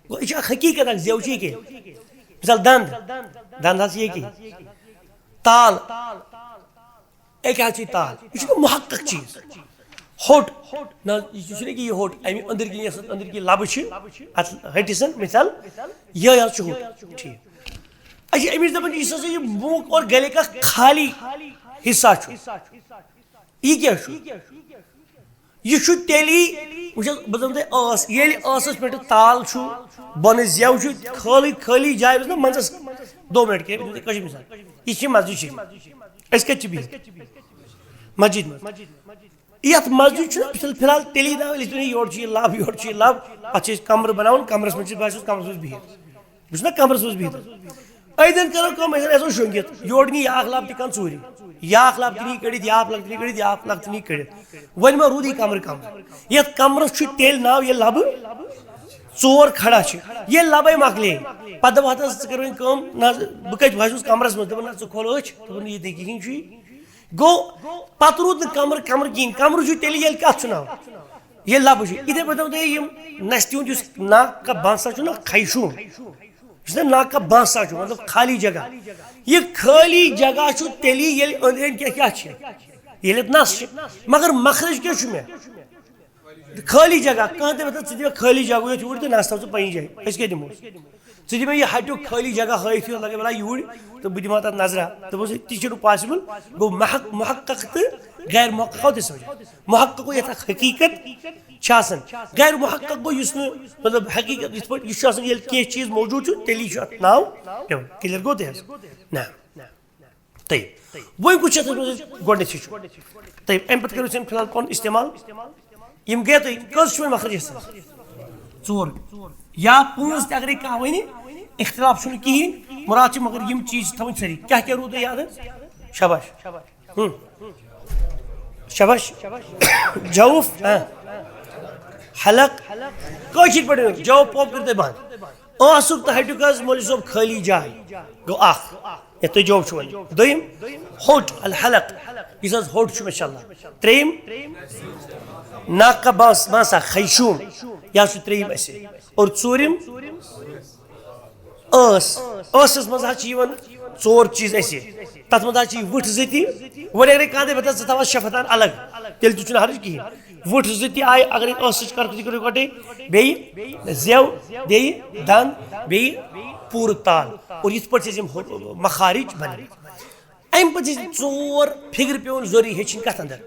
گوٚو یہِ چھِ اکھ حقیٖقت اکھ زٮ۪و چھِ یہِ کیٛاہ مثال دند دند حظ چھِ یہِ کیٛاہ تال اکہِ حظ چھِ یہِ تال یہِ چھُنہٕ محقق چیٖز ہوٚٹ نہ یہ چھُنہ کہ یہ ہوٚٹ امہِ أنٛدٕرۍ کِنۍ یۄس اتھ أنٛدٕرۍ کِنۍ لبہٕ چھِ اتھ ۂٹِس مثال یہِ حظ چھُ ہوٚٹ ٹھیٖک اچھا أمِس دپان یُس ہسا یہِ موٗک اور گلے کا خالی حصہ چھُ یہِ کیٛاہ چھُ یہ تیلی وچھو بہٕ دپہٕ تۄہہِ ٲس ییٚلہِ ٲسس پٮ۪ٹھ تال چھُ بۄنہٕ زٮ۪و چھُ خٲلی خٲلی جاے منٛز نا منٛزس 2 منٹ کیٛاہ بہٕ دِمہٕ تۄہہِ کٲشِر مثال یہِ چھِ مسجد شریٖف أسۍ کتہِ چھِ بِہِتھ مسجد منٛز یتھ مسجد چھُ فی الحال تیلی نا ییٚلہِ تُہۍ یورٕ چھُ یہِ لب یورٕ چھُ یہِ لب پتہٕ چھِ أسۍ کمرٕ بناوان کمرس منٛز چھِ بہٕ چھُس کمرس منٛز بِہِتھ بہٕ چھُس نا کمرس منٛز بِہِتھ أتھٮ۪ن کرو کٲم أسۍ آسو شۄنٛگِتھ یورٕ نی یہِ اکھ لب تہِ کانٛہہ ژوٗرِ یہِ اکھ لب تہِ نی کٔڑِتھ یہِ اکھ لب تہِ نی کٔڑِتھ یہِ اکھ لب تہِ نی کٔڑِتھ وۄنۍ ما روٗد یہِ کمرٕ کمرٕ یتھ کمرس چھُ تیٚلہِ ناو یہِ لبہٕ 4 کھڑا چھِ ییٚلہِ لبے مۄکلے پتہٕ دپہٕ ہتہٕ حظ ژٕ کر وۄنۍ کٲم نہ بہٕ کتہِ بہٕ چھُس کمرس منٛز دپان نہ ژٕ کھول أچھ دوٚپُن یہِ نہٕ کِہینۍ چھُے گوٚو پتہٕ روٗد نہٕ کمرٕ کمرٕ کِہینۍ کمرٕ چھُ تیٚلہِ ییٚلہِ کتھ چھُ ناو ییٚلہِ لبہٕ چھُ یِتھے پٲٹھۍ دپہٕ تۄہہِ یِم نستہِ ہُنٛد یُس ناک کا بانسا چھُ نا خیشوم یُس نا ناک کا بانسا چھُ مطلب خالی جگہ یہ خالی جگہ چھُ تیٚلی ییٚلہِ أنٛدۍ أنٛدۍ کیٛاہ چھِ ییٚلہِ اتھ نس چھِ مگر مخرج کیٛاہ چھُ مےٚ خالی جگہ کانٛہہ دپہِ ژٕ دِ مےٚ خٲلی جگہ یوت یوٗرۍ تہٕ نس تھاو ژٕ پننہِ جایہِ أسۍ کیٛاہ دِمو ژٕ دِ مےٚ یہِ ہٹیُک خٲلی جگہ ہٲیِتھ لگے بلا یوٗرۍ تہٕ بہٕ دِمہٕ ہا تتھ نظرا دوٚپُس تہِ چھُنہٕ پاسبل گوٚو محقق تہٕ غیر محقق آو تہِ سمجھ محقق گوٚو یتھ اکھ حقیٖقت چھِ آسان غیر محقق گوٚو یُس نہٕ مطلب حقیٖقت یِتھ پٲٹھۍ یہِ چھُ آسان ییٚلہِ کینٛہہ چیٖز موجوٗد چھُ تیٚلی چھُ اتھ ناو پیٚوان کلیئر گوٚو تۄہہِ حظ نہ طیب وۄنۍ کُس چھُ اتھ منٛز گۄڈنیتھٕے چھُ طیب امہِ پتہٕ کرو أسۍ فی الحال پنُن استعمال یِم گٔے تۄہہِ کٔژ چھُ وۄنۍ مخرج حِصہٕ 4 یا 5 تہِ اگرے کانٛہہ وَنہِ اختلاف چھُنہٕ کِہینۍ مُراد چھِ مگر یِم چیٖز چھِ تھاوٕنۍ سٲری کیٛاہ کیٛاہ روٗد تۄہہِ یاد حظ شاباش شاباش جوف حلق کٲشِر پٲٹھۍ جوف پوپ کٔرِو تُہۍ بنٛد ٲسُک تہٕ ہٹیُک حظ مولوی صٲب خٲلی جاے گوٚو اکھ یتھ تُہۍ جوف چھُو وَنان دوٚیِم ہوٚٹ الحلق یُس حظ ہوٚٹ چھُ ماشاء اللہ ترٛیٚیِم ناک کا بانسا خیشوم یہِ حظ چھُ ترٛیٚیِم اَسہِ اور ژوٗرِم ٲس ٲسس منٛز حظ چھِ یِوان ژور چیز اَسہِ تَتھ منٛز حظ چھِ یہِ وٕٹھ زٕ تہِ وۄنۍ اگرے کانٛہہ دَپہِ ژٕ تھاوَتھ شےٚ الگ تیٚلہِ تہِ چھُنہٕ حرج کِہیٖنۍ وٕٹھ زٕ تہِ آیہِ اگرے ٲسٕچ کَتھ تہِ کٔرِو اِکوَٹَے بیٚیہِ زٮ۪و بیٚیہِ دنٛد بیٚیہِ پوٗرٕ تال اور یِتھ پٲٹھۍ چھِ اَسہِ یِم مخارِج بَنٲوِتھ اَمہِ پَتہٕ چھِ اَسہِ ژور فِکرِ پیٚوان ضروٗری ہیٚچھِنۍ کَتھ اَندَر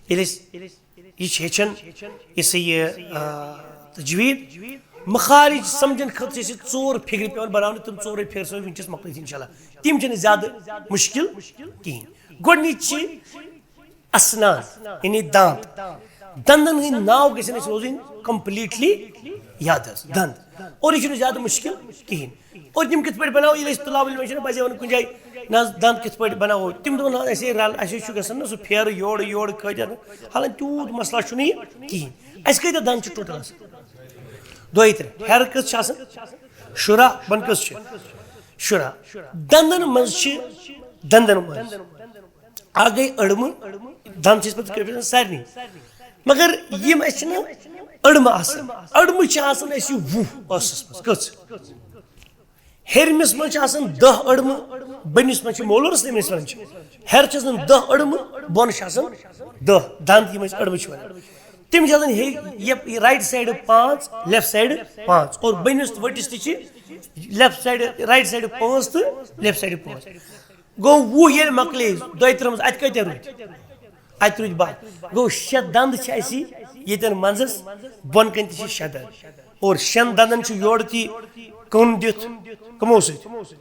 ییٚلہِ أسۍ یہِ چھِ ہیٚچھان یہِ سا یہِ تجویٖد مخارِج سَمجھن خٲطرٕ چھِ اَسہِ ژور فِکرِ پیٚوان بَناونہِ تِم ژورے فِکرِ سۭتۍ وٕنکیٚس مۄکلٲیِتھ اِنشاء اللہ تِم چھِنہٕ زیادٕ مُشکِل کِہیٖنۍ گۄڈٕنِچ چھِ اَسنان یعنی دانٛد دنٛدن ہٕنٛدۍ ناو گژھن اَسہِ روزٕنۍ کمپلیٖٹلی یاد حظ دنٛد اور یہِ چھُنہٕ زیادٕ مُشکِل کِہیٖنۍ اور یِم کِتھ پٲٹھۍ بَناوو ییٚلہِ أسۍ طلاب علمَن چھِنہ باسان کُنہِ جایہِ نہ حظ دنٛد کِتھ پٲٹھۍ بَناوو تِم دَپان حظ اَسے رَل اَسے چھُ گژھان نہ سُہ پھیرٕ یورٕ کھٲجِتھ حالانکہِ تیوٗت مسلہٕ چھُنہٕ یہِ کِہیٖنۍ اَسہِ کۭتیاہ دنٛد چھِ ٹوٹل آسان دۄیہِ ترٛےٚ ہیٚرٕ کٔژ چھِ آسان شُراہ بۄنہٕ کٔژ چھِ شُراہ دنٛدن منٛز چھِ دنٛدن منٛز اکھ گٔے أڑمہٕ دنٛد چھِ أسۍ پَتہٕ کٔرِتھ سارنٕے مگر یِم اَسہِ چھِنہ أڑمہٕ آسان أڑمہٕ چھِ آسان اَسہِ یہِ وُہ ٲسَس منٛز کٔژ ہیٚرمِس منٛز چھِ آسان 10 أڑمہٕ بٔنِس منٛز چھِ مولوٗرَس تٔمۍ أسۍ وَنان چھِ ہیٚرِ چھِ آسان 10 أڑمہٕ بۄنہٕ چھِ آسان 10 دنٛد یِم أسۍ أڑمہٕ چھِ وَنان تِم چھِ آسان رایٹ سایڈٕ 5 لیفٹ سایڈٕ 5 اور بٔنِس تہٕ ؤٹِس تہِ چھِ لیفٹ سایڈٕ رایٹ سایڈٕ 5 تہٕ لیفٹ سایڈٕ 5 گوٚو 20 ییٚلہِ مۄکلے 32 منٛز اَتہِ کۭتیاہ روٗدۍ اَتہِ روٗدۍ باہ گوٚو 6 دنٛد چھِ اَسہِ ییٚتٮ۪ن منٛزَس بۄنہٕ کَنۍ تہِ چھِ 6 دنٛد اور 6 دنٛدن چھُ یورٕ تہِ کٕن دِتھ کٕمو سۭتۍ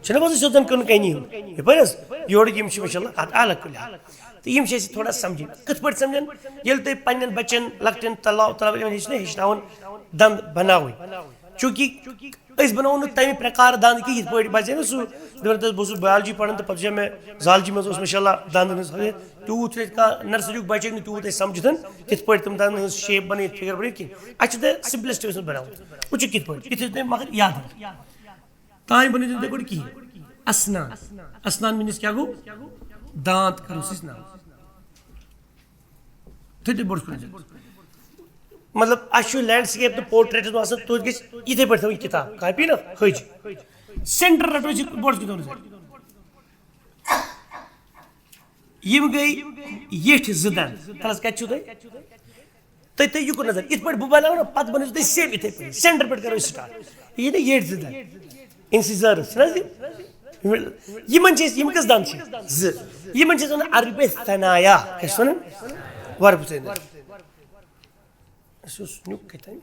چھُنہ باسان سیوٚدُن کٕن کَنی ہُنٛد یَپٲرۍ حظ یورٕکۍ یِم چھِ ماشاء اللہ اَتھ الگ کُلہِ تہٕ یِم چھِ اَسہِ تھوڑا سَمجھِنۍ کِتھ پٲٹھۍ سَمجھن ییٚلہِ تُہۍ پنٕنٮ۪ن بَچن لۄکٹٮ۪ن طلاب علمَن ہیٚچھناوُن دنٛد بَناوٕنۍ چوٗنٛکہِ أسۍ بَناوو نہٕ تَمہِ پرکار دنٛد کہِ یِتھ پٲٹھۍ باسے نہ سُہ دَپان بہٕ اوسُس بایولجی پَران تہٕ پَتہٕ وٕچھو مےٚ زالجی منٛز اوس ماشاء اللہ دنٛدن ہٕنٛز تیوٗت چھُ اَتہِ کانٛہہ نرسریُک بَچہِ ہیٚکہِ نہٕ تیوٗت اَسہِ سَمجھِتھ تِتھ پٲٹھۍ تِم دنٛدن ہٕنٛز شیپ بَنٲوِتھ فِگر بَنٲوِتھ کِہیٖنۍ اَسہِ چھُ تۄہہِ سِمپلِسٹ اوس بَناوُن وٕچھِو کِتھ پٲٹھۍ یِتھ تۄہہِ مگر یاد تانۍ بَنٲیِو تُہۍ گۄڈٕ کِہیٖنۍ اَسنان اَسنان میٖنٕز کیٛاہ گوٚو دانٛد کَروس أسۍ ناو تھٔوِو برونٛٹھ کُن مطلب اَسہِ چھُ لینڈسکیپ تہٕ پورٹریٹَس منٛز آسان توتہِ گژھِ یِتھَے پٲٹھۍ تھاوٕنۍ کِتاب کاپی نا ہٕج سینٹر رَٹو أسۍ برونٛٹھ کُن تھاوُن یِم گٔے ییٚٹھۍ 2 دنٛد تَلہٕ حظ کَتہِ چھُو تُہۍ تُہۍ یِکُن نظر یِتھ پٲٹھۍ بہٕ بَناوٕ نا پَتہٕ بَنٲیِو تُہۍ سیم یِتھَے پٲٹھۍ سینٹر پٮ۪ٹھ کَرو أسۍ سٹاٹ یہِ نا ییٚٹھۍ 2 دنٛد اِنسِزٲرٕس چھِنہ حظ یِمن چھِ أسۍ یِم کٔژ دنٛد چھِ 2 یِمن چھِ أسۍ وَنان عربی پٲٹھۍ ثنایا کیٛاہ چھِ وَنان وَربہٕ ژٕ اَسہِ اوس نیُک کَتہِ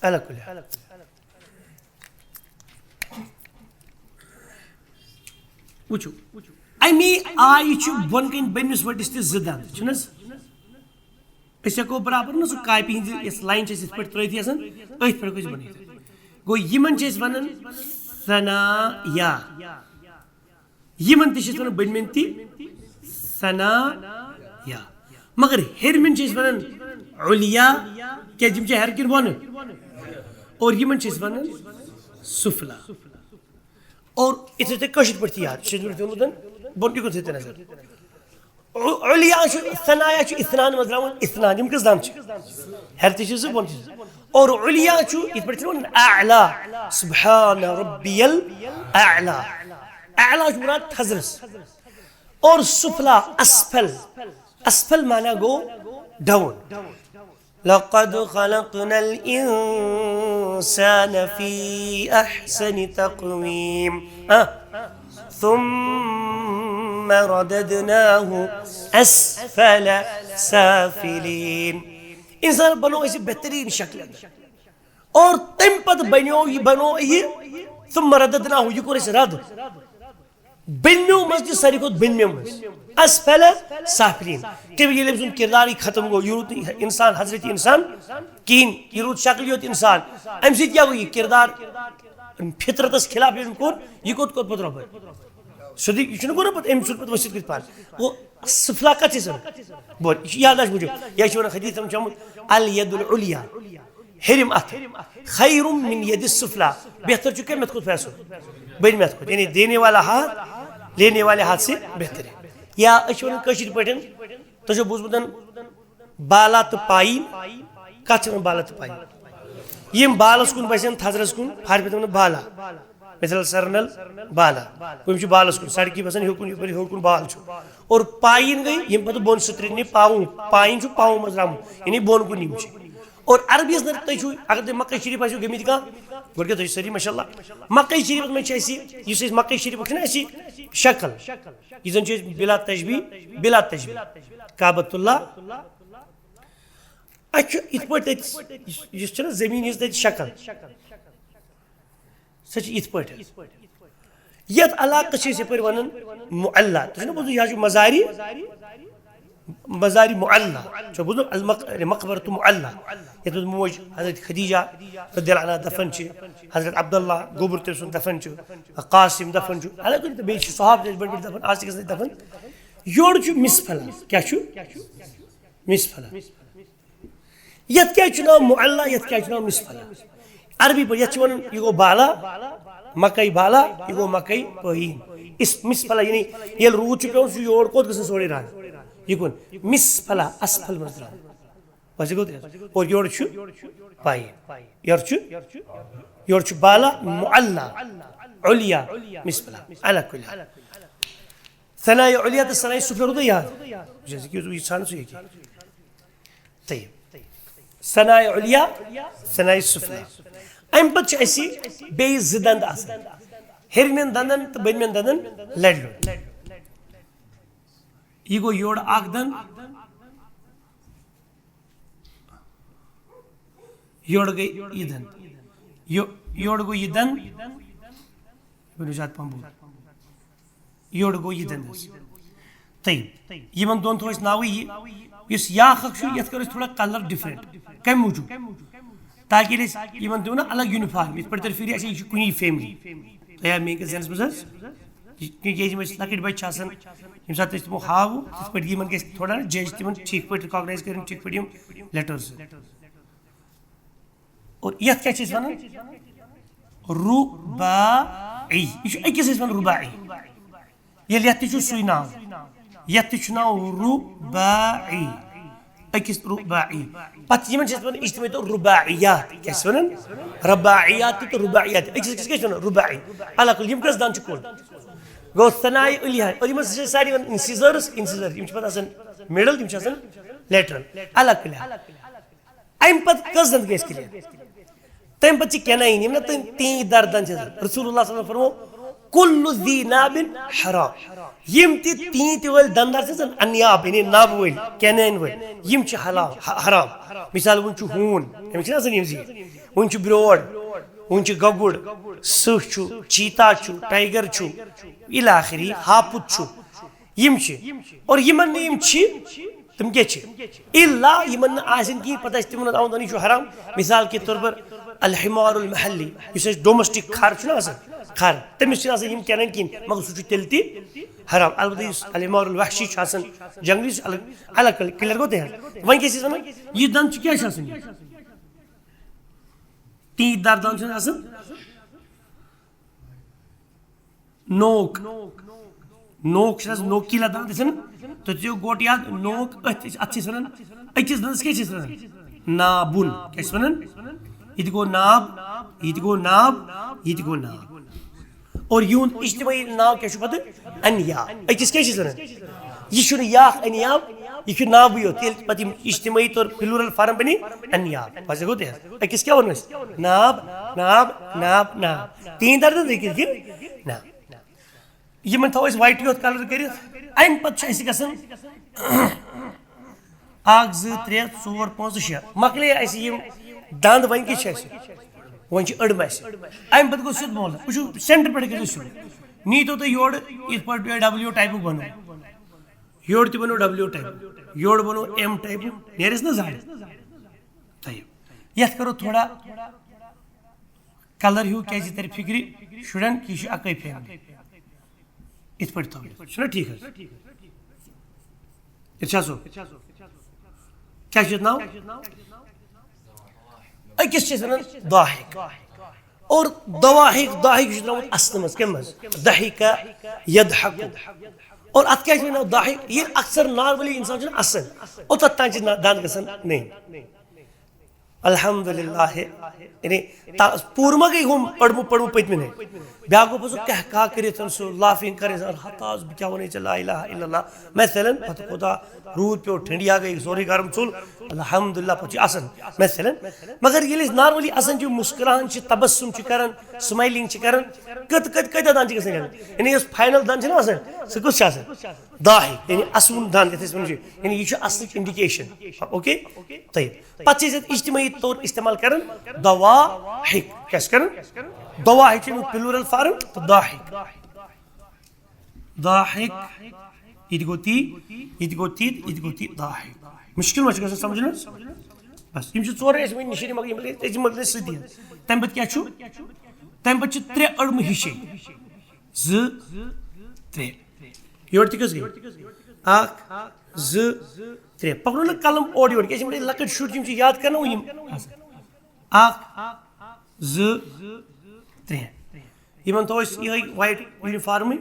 الگ کُلہِ وٕچھِو اَمی آیہِ چھُ بۄنہٕ کَنۍ بٔنمِس ؤٹِس تہِ 2 دنٛد چھُنہٕ حظ أسۍ ہٮ۪کو برابر نہ سُہ کاپی ہِنٛزِ یۄس لاین چھِ أسۍ یِتھ پٲٹھۍ ترٛٲیتھٕے آسان أتھۍ پٮ۪ٹھ ہٮ۪کو أسۍ بَنٲیِتھ گوٚو یِمن چھِ أسۍ وَنان ثنایا یِمن تہِ چھِ أسۍ وَنان بٔنمٮ۪ن تہِ ثنایا مگر ہیٚرمٮ۪ن چھِ أسۍ وَنان علیا کیٛازِ یِم چھِ ہیٚرِ کِنۍ بۄنہٕ اور یِمن چھِ أسۍ وَنان سُفلا اور یِتھ تۄہہِ کٲشِر پٲٹھۍ تہِ یاد چھُ بۄن یِکُن تھٲیِو تُہۍ نظر علیا چھُ ثنایا چھُ اِثنان منٛز درٛاوان اِثنان یِم کٔژ دنٛد چھِ ہیٚرِ تہِ چھِ 2 بۄنہٕ تہِ چھِ 2 اور علیا چھُ یِتھ پٲٹھۍ چھِ وَنان اعلا سبحان ربی الاعلا اعلا چھُ مراد تھزرَس اور سُفلا اسفل اسفل مانا گوٚو ڈاوُن لقد خلقنا الانسان في احسن تقويم ثم رددناه اسفل سافلين انسان بنو أسۍ بہتریٖن شکلہِ اندر اور تمہِ پتہٕ بنو یہِ ثم رددناه یہِ کوٚر اَسہِ رد بٔنمٮ۪و منٛز تہِ ساروی کھۄتہٕ بٔنمٮ۪و منٛز اسفل سافلین تمہِ ییٚلہِ أمۍ سُنٛد کِردارٕے ختم گوٚو یہِ روٗد نہٕ اِنسان حضرت اِنسان کِہیٖنۍ یہِ روٗد شکلہِ یوت اِنسان اَمہِ سۭتۍ کیٛاہ گوٚو یہِ کِردار فطرتس خِلاف ییٚلہِ أمۍ کوٚر یہِ کوٚت پَتہٕ رۄبَے سیوٚدُے یہِ چھُنہٕ کوٚرمُت پَتہٕ أمۍ ژھُن پَتہٕ ؤسِتھ کٔرِتھ پانہٕ گوٚو سُفلا کَتھ چھِ أسۍ وَنان بوٚڑ یہِ چھُ یاداشت موٗجوٗب یا چھِ وَنان حدیٖثَن منٛز چھُ آمُت الید العلیا ہیٚرِم اَتھٕ خیر من ید سفلا بہتر چھُ کَمہِ اَتھٕ کھۄتہٕ فیصل بٔنمہِ اَتھٕ کھۄتہٕ یعنی دینے والا ہاتھ لینے والے ہاتھ سے بہتر یا أسۍ چھِ وَنان کٲشِر پٲٹھۍ تۄہہِ چھُو بوٗزمُت بالا تہٕ پایی کَتھ چھِ وَنان بالا تہٕ پایی یِم بالَس کُن بَسن تھزرَس کُن فارِ پٲٹھۍ وَنان بالا مثال سرنل بالا کم بالس کن سڑکی بسان ہور کن بال اور پائن گئی یم پتہ بون سٹرین پاؤں پائن پاؤں مز رم یعنی بون کن یم اور عربی تھی اگر تھی مکہ شریف آسو گمت کھانا گوڑ تھی ساری ماشاء اللہ مکہ شریف مجھے اس مکہ شریف شکل یہ زن بلا تشبیہ بلا تشبیہ کعبۃ اللہ ات پہ زمین ہز شکل سہ ات پہ یت علاقہ یپر ونان معلا تھی بوزن یہ مزاری مزاری معلا بوزن مقبرۃ معلا یت موج حضرت خدیجہ رضی اللہ عنہ دفن حضرت عبداللہ گوبر تم سن دفن قاسم دفن الگ بیٚیہِ چھِ صحابہ بڑ بڑ دفن آج گژھن دفن یور مسفلا کیا مسفلا یت کیا ناو معلا یت کیا ناو مسفلا عربی پہ یت ون یہ گو بالا مکئی بالا یہ گو مکئی پہین اس مسفلا یعنی یل روٗد چھُ پیوان سُہ یور کوت گژھان سورُے رن یہ کن مسفلا اسفل مز درٛاو بس گو اور یور پاین یور بالا معلا علیا مسفلا على كل حال ثناء علیا تو ثناء سفلا روزا یاد جیسے کہ یہ سان سو یہ طيب ثناء علیا ثناء سفلا ام پتہ اسی بیٚیہِ زٕ دند آسان ہیٚرمٮ۪ن دندن تو بٔنمٮ۪ن دندن لڑِ لڑ یہ گو یور اکھ دند یور گئی یہ دند یور گو یہ دند زیادہ پہم بول یور گو یہ دند طيب یمن دون تھو ناو یہ اس یاخ یت کر تھوڑا کلر ڈفرنٹ کم موجود تاکہ یمن دو نا الگ یونیفارم اس پر پھر یہ کُنی فیملی تیار میٲنِس ذہنس منٛز ییٚلہِ لۄکٕٹۍ بچہِ آسان ییٚمہِ ساتہٕ أسۍ تِمو ہاوو تِتھ پٲٹھۍ یِمن گژھِ تھوڑا جج تِمن ٹھیٖک پٲٹھۍ رِکاگنایز کٔرِنۍ ٹھیٖک پٲٹھۍ یِم لیٹٲرٕز اور یتھ کیٛاہ چھِ أسۍ ونان رُباعی یہ چھُ أکِس أسۍ ونان رُباعی ییٚلہِ یتھ تہِ چھُ سُے ناو یتھ تہِ چھُ ناو رُباعی أکِس رُباعی پتہٕ یِمن چھِ أسۍ ونان اجتماعی طور رُباعیات کیٛاہ چھِ ونان رباعیات تہٕ رُباعیات أکِس أکِس کیٛاہ چھِ ونان رُباعی اللہ کُل یِم کٔژ دند چھِ کُل گو ثناء علیہ اور یِمن چھِ سارے ونان انسیزٲرٕس انسیزر یِم چھِ پتہٕ آسان مڈل یِم چھِ آسان لیٹرل اللہ کُل امہِ پتہٕ کٔژ دند گٔے اَسہِ کلیر تمہِ پتہٕ چھِ کیناین یِم نا تِم تی در دند چھِ آسان رسول اللہ صلی اللہ علیہ وسلم فرمو کُلُّ ذی ناب حرام یم تہِ تیٖنٛتہِ وٲلۍ دندار چھِ آسان انیاب یعنی نب وٲلۍ کیناین وٲلۍ یم چھِ حرام مثال وُنہِ چھُ ہوٗن أمِس چھِنہ آسان یِم زیٖٹھ وُنہِ چھُ برٛور وُنہِ چھُ گگُر سٕہہ چھُ چیٖتا چھُ ٹایگر چھُ اِلى آخری ہاپُت چھُ یم چھِ اور یمن نہٕ یم چھِ تِم کیٛاہ چھِ الا یمن نہٕ آسن کِہیٖنۍ پتہٕ آسہِ تِمن آمدنی یہِ چھُ حرام مثال کے طور پر الحمار المحلی یُس اَسہِ ڈومیسٹک کھر چھُنہ آسان کھر تٔمِس چھِنہٕ آسان یِم کینن کِہیٖنۍ مگر سُہ چھُ تیٚلہِ تہِ حرام البتہ یُس الحمار الوحشی چھُ آسان جنگلی سُہ الگ الگ کلیر گوٚو تیٚلہِ وۄنۍ کیٛاہ چھِ أسۍ ونان یہِ دند چھُ کیٛاہ چھُ آسان یہِ تیٖتۍ دار دند چھِ آسان نوک نوک چھِ آسان نوکیلا دند ٲسۍ تُہۍ تھٲیِو گوٹ یاد نوک اتھ چھِ أسۍ ونان أکِس دندس کیٛاہ چھِ أسۍ ونان نابُن کیٛاہ چھِ ونان یہ تہِ گوٚو ناب یہ تہِ گوٚو ناب یہ تہِ گوٚو ناب اور یہُنٛد اجتماعی ناو کیٛاہ چھُ پتہٕ انیاب أکِس کیٛاہ چھِ أسۍ ونان یہ چھُنہٕ یاکھ انیاب یہ چھُ نابٕے یوت ییٚلہِ پتہٕ یِم اجتماعی طور پلورل فارم بنے انیاب بس گوٚو تہِ حظ أکِس کیٛاہ وَنو أسۍ ناب ناب ناب ناب تیٖن درد أکِس کِنہٕ نہ یمن تھاوو أسۍ وایٹٕے یوت کلر کٔرِتھ امہِ پتہٕ چھُ اَسہِ گژھان اکھ زٕ ترٛےٚ ژور پانٛژھ شےٚ مۄکلے اَسہِ یِم دند وۄنۍ کیٛاہ چھِ اَسہِ وۄنۍ چھِ أڑ مَسہِ امہِ پتہٕ گوٚو سیوٚد مولہٕ وٕچھِو سینٹر پٮ۪ٹھ کٔرِو سیوٚد نیٖتو تُہۍ یورٕ یِتھ پٲٹھۍ ڈبلیو ٹایپُک بنو یورٕ تہِ بنو ڈبلیو ٹایپ یورٕ بنو ایم ٹایپُک نیرٮ۪س نہ زاڑِ طيب یتھ کرو تھوڑا کلر ہیوٗ کیٛازِ یہِ ترِ فِکرِ شُرٮ۪ن کہِ یہِ چھُ اکٕے فیملی یِتھ پٲٹھۍ تھاوو چھُنہ ٹھیٖک حظ ارشاد صٲب کیٛاہ چھُ یتھ ناو أکِس چھِ أسۍ ونان ضاحِک اور ضواحِک ضاحِک چھُ درٛامُت اصلہٕ منٛز کمہِ منٛز ضحِکہ یضحکُ اور اتھ کیٛاہ چھِ ونان ضاحِک ییٚلہِ اکثر نارملی انسان چھُنہ اسان اور تتھ تانۍ چھِ دند گژھان نٔنۍ الحمدللہ یعنی پور ما گئی ہم پڑمو پڑمو پتمن بیا گو پہ سو کہا کرت سو لافنگ کرے ہتاز بہ کیا ون لا الہ الا اللہ مثلا پتہ خدا رود پیو ٹھنڈی آ گئی سوری گرم ژول الحمدللہ پتہ اسن مثلا مگر یل نارملی اسن مسکران تبسم کران سمائلنگ کران کت کت کت دان گھن یعنی اس فائنل دان نا آسان سہ کس ضاحک یعنی اسون دان یعنی یہ اصل انڈیکیشن اوکے طیب پتہ اجتماعی طور استعمال کران دواحک کیا کران دواحک پلورل فارم تو ضاحک ضاحک یہ گو تی یہ گو تی یہ گو تی ضاحک مشکل ما گژھان سمجھنا بس یم ژور ٲسۍ وۄنۍ نشری مگر سۭتی تمہِ پتہٕ کیاہ چھُ تمہِ پتہٕ چھِ ترٛےٚ أڑمہٕ ہِشے زٕ ترٛےٚ یورٕ تہِ کٔژ گٔے اکھ زٕ ترٛےٚ پکنو نہٕ قلم اورٕ یورٕ کیازِ یِم لۄکٕٹۍ شُرۍ یِم چھِ یاد کرناو یِم اکھ زٕ ترٛےٚ یِمن تھوو أسۍ یِہے وایٹ یوٗنِفارمٕے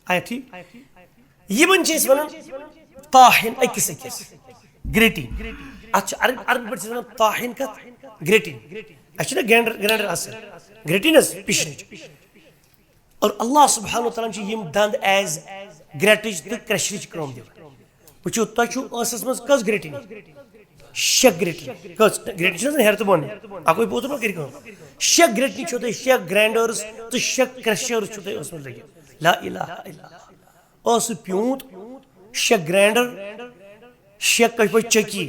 آیا ٹھیٖک یِمن چھِ أسۍ ونان طاحن أکِس أکِس گریٹنگ اتھ چھِ عربی پٲٹھۍ چھِ ونان طاحن کتھ گریٹنگ اسہِ چھُنہ گرینڈر آسان گریٹنگ حظ پِشنٕچ اور اللہ سبحانہ وتعالیٰ چھِ یِم دند ایز گریٹٕچ تہٕ کرٛیشرٕچ کٲم دِوان وٕچھِو تۄہہِ چھُو ٲسس منٛز کٔژ گریٹنگ شےٚ گریٹنگ کٔژ گریٹنگ چھِ آسان ہیرِ تہٕ بۄنہٕ اکوے پوٚتُر ما کٔرِ کٲم شےٚ گریٹنگ چھو تۄہہِ شےٚ گرینڈٲرٕز تہٕ شےٚ کرٛیشٲرٕز چھو تۄہہِ ٲسس منٛز لٔگِتھ لا الہ الا اللہ ٲسہٕ پیوٗنت شےٚ گرینڈر شےٚ کٔژِ پٲٹھۍ چکی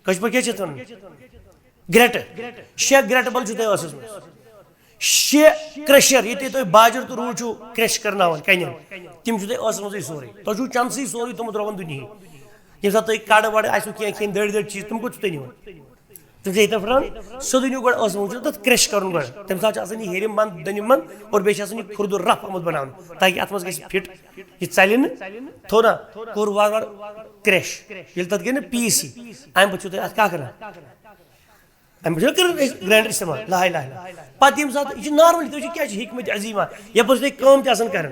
کٔژِ پٲٹھۍ کیٛاہ چھِ اتھ ونان گریٹہٕ شےٚ گریٹہٕ چھو تۄہہِ ٲسس منٛز شےٚ کرٛیشر ییٚتہِ تُہۍ باجر تہٕ روٗد چھُو کرٛیش کرناوان کنٮ۪ن تِم چھو تۄہہِ ٲسس منٛزٕے سورُے تۄہہِ چھُو چندسٕے سورُے تھوٚمُت رۄبن دُنہِی ییٚمہِ ساتہٕ تۄہہِ کڑٕ وڑٕ آسِوٕ کینٛہہ کھٮ۪نۍ دٔرۍ دٔرۍ چیٖز تِم کوٚت چھِو تُہۍ نِوان تِم چھِ ییٚتٮ۪ن پھٕٹان سیوٚدُے نیوٗ گۄڈٕ ٲسس منٛز تتھ کرٛیش کرُن گۄڈٕ تمہِ ساتہٕ چھِ آسان یہِ ہیٚرِم بنٛد دٔنِم بنٛد اور بیٚیہِ چھِ آسان یہِ کھُردُر رف آمُت بناونہٕ تاکہِ اتھ منٛز گژھِ فٹ یہِ ژلہِ نہٕ تھوٚو نا کوٚر وارٕ وارٕ کرٛیش ییٚلہِ تتھ گٔے نا پیٖسی امہِ پتہٕ چھِو تُہۍ اتھ کیٛاہ کران امہِ پتہٕ چھِ کران أسۍ گرینڈر استعمال لا اِلہ الا اللہ پتہٕ ییٚمہِ ساتہٕ یہِ چھُ نارملی تُہۍ وٕچھِو کیٛاہ چھِ حکمت عظیٖما یپٲرۍ چھِ تُہۍ کٲم تہِ آسان کران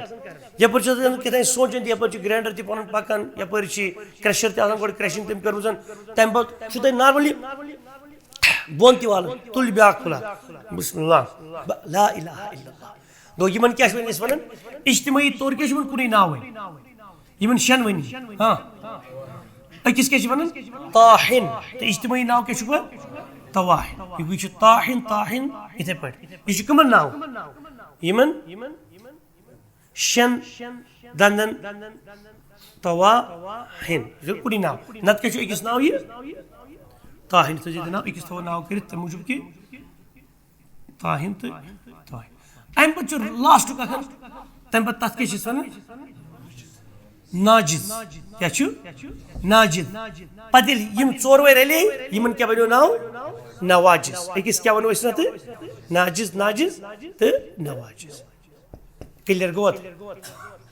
یپٲرۍ چھِ آسان کیٛاہ تام سونٛچان تہِ یپٲرۍ چھِ گرینڈر تہِ پنُن پکان یپٲرۍ چھِ کرٛیشر تہِ آسان گۄڈٕ کرٛیشنگ تٔمۍ کٔرمٕژ تمہِ پتہٕ چھُو تۄہہِ نارملی بۄن تہِ والان تُلہِ بیاکھ پھٕلا بسم اللہ لا الہ الا اللہ گوٚو یِمن کیٛاہ چھِ وۄنۍ أسۍ ونان اجتمٲعی طور کیٛاہ چھِ یِمن کُنُے ناوٕے یِمن شیٚنوٕنی ہاں أکِس کیٛاہ چھِ ونان طاحن تہٕ اجتمٲعی ناو کیٛاہ چھُکھ وۄنۍ طواحن یہِ چھُ طاحن طاحن یِتھے پٲٹھۍ یہِ چھُ کٕمن ناو یِمن شٮ۪ن دندن طواحن یہِ چھُ کُنُے ناو نتہٕ کیٛاہ چھُ أکِس ناو یہِ طاحن تھٲیزِ ییٚتہِ ناو أکِس تھاوو ناو کٔرِتھ تمہِ موٗجوٗب کہِ طاحن تہٕ طاحن امہِ پتہٕ چھُ لاسٹُک اکھ تمہِ پتہٕ تتھ کیٛاہ چھِ أسۍ ونان ناجِز کیٛاہ چھُ ناجِد پتہٕ ییٚلہِ یِم ژورؤے رلے یِمن کیٛاہ بنیو ناو نواجِز أکِس کیٛاہ ونو أسۍ نتہٕ ناجِز ناجِز تہٕ نواجِز کلیر گوٚوا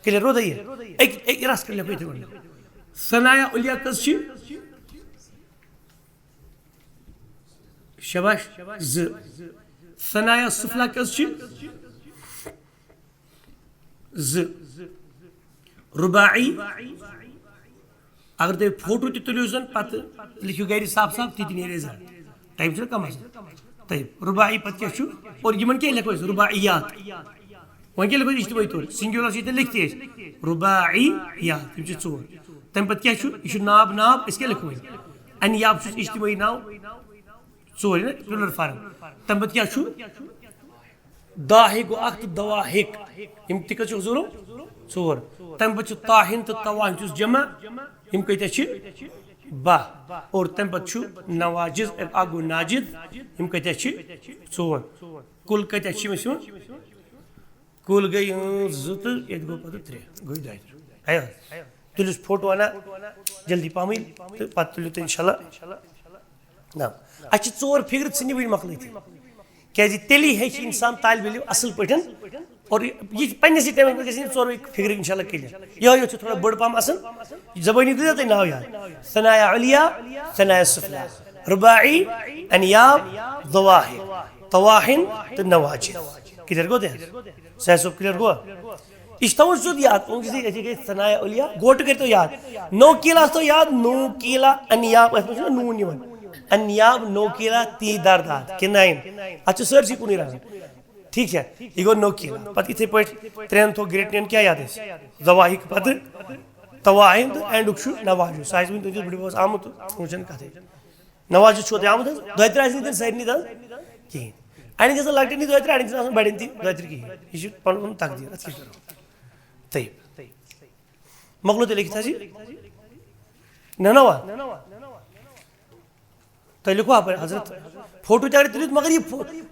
کلیر روٗدا یہِ اکہِ رس کر لیکھو یِتھے پٲٹھۍ ثنایا عُلیہ کٔژ چھِ شاباش زٕ ثنایا سفلا کٔژ چھِ زٕ رُباعی اگر تُہۍ فوٹو تہِ تُلِو زن پتہٕ لیکھِو گرِ صاف صاف تہِ نیرِ رِزلٹ ٹایم چھُنہ کم آسان طیب رُباعی پتہٕ کیٛاہ چھُ اور یِمن کیٛاہ لیکھو أسۍ رُباعیات وۄنۍ کیٛاہ لیکھو اجتمٲعی طور سنگیوٗلر چھِ ییٚتٮ۪ن لیکھتھی أسۍ رُباعیات یِم چھِ ژور تمہِ پتہٕ کیٛاہ چھُ یہِ چھُ ناب ناب أسۍ کیٛاہ لیکھو وۄنۍ انیاب چھُ اجتمٲعی ناو ژور نا پلورل فارم تمہِ پتہٕ کیٛاہ چھُ ضاحک گوٚو اکھ تہٕ دواحک یِم تہِ کٔژ چھِ ضروٗر ژور تمہِ پتہٕ چھُ طاحن تہٕ طواحن چھُس جمع یِم کۭتیاہ چھِ باہ اور تمہِ پتہٕ چھُ نواجِز اکھ گوٚو ناجِد یِم کۭتیاہ چھِ ژور کُل کۭتیاہ چھِ أمِس یِوان کُل گٔے زٕ تہٕ ییٚتہِ گوٚو پتہٕ ترٛےٚ گٔے دۄیہِ تٕرٛہ آیا تُلِو فوٹو انا جلدی پہمٕے تہٕ پتہٕ تُلِو تُہۍ انشاء اللہ نہ اَسہِ چھِ ژور فِکرِ ژھٕنہِ وٕنہِ مۄکلٲیتھٕے کیٛازِ تیٚلی ہیٚچھِ انسان طالبہِ علم اصٕل پٲٹھۍ اور یہِ چھِ پننِسٕے ٹایمس منٛز گژھِ ژورؤے فِکرِ انشاء اللہ کلیر یِہوے یوت چھِ تھوڑا بٔڑ پہم آسان زبٲنی تھٲیزیو تُہۍ ناو یاد ثنایا عُلیہ ثنایا سفلا رُباعی انیاب ضواحک طواحن تہٕ نواجِد کلیر گوٚو تۄہہِ ساحِل صٲب کلیر گوٚوا یہِ چھُ تھاوُن سیوٚد یاد أتی گٔے ثنایا عُلیہ گوٹہٕ کٔرۍتو یاد نوکیلا تھٲو یاد نوکیلا انیاب اتھ منٛز چھُنہ نوٗن یِوان انیاب نوکیلا تی درداد کنائن اچھا سرسی کنی رہا ٹھیک ہے یہ گو نوکیلا پتہ اتھے پٲٹھۍ ترٛٮ۪ن تھوٚو گریٹنین کیٛاہ یاد اَسہِ زواہِک پتہٕ تواہِن تہٕ اینڈُک چھُ نواجو سُہ آسہِ وٕنہِ تُہٕنٛدِس بٕڈِببَس آمُت تہٕ چھَنہٕ کَتھٕے نواجو چھُو تۄہہِ آمُت حظ دۄیہِ ترٛےٚ آسہِ نہٕ تیٚلہِ سارنٕے تَل کِہیٖنۍ اَڑٮ۪ن گژھن لۄکٹٮ۪نٕے دۄیہِ ترٛےٚ اَڑٮ۪ن چھِنہٕ آسان بَڑٮ۪ن تہِ دۄیہِ ترٛےٚ کِہیٖنۍ یہِ چھُ پَنُن تقدیٖر اَتھ کیٛاہ کَرو طیب مۄکلو تیٚلہِ لیکھِتھ حظ یہِ نَنَوا تۄہہِ لیکھوا اَپٲرۍ حضرت فوٹو تہِ اگر تُلِتھ مگر یہِ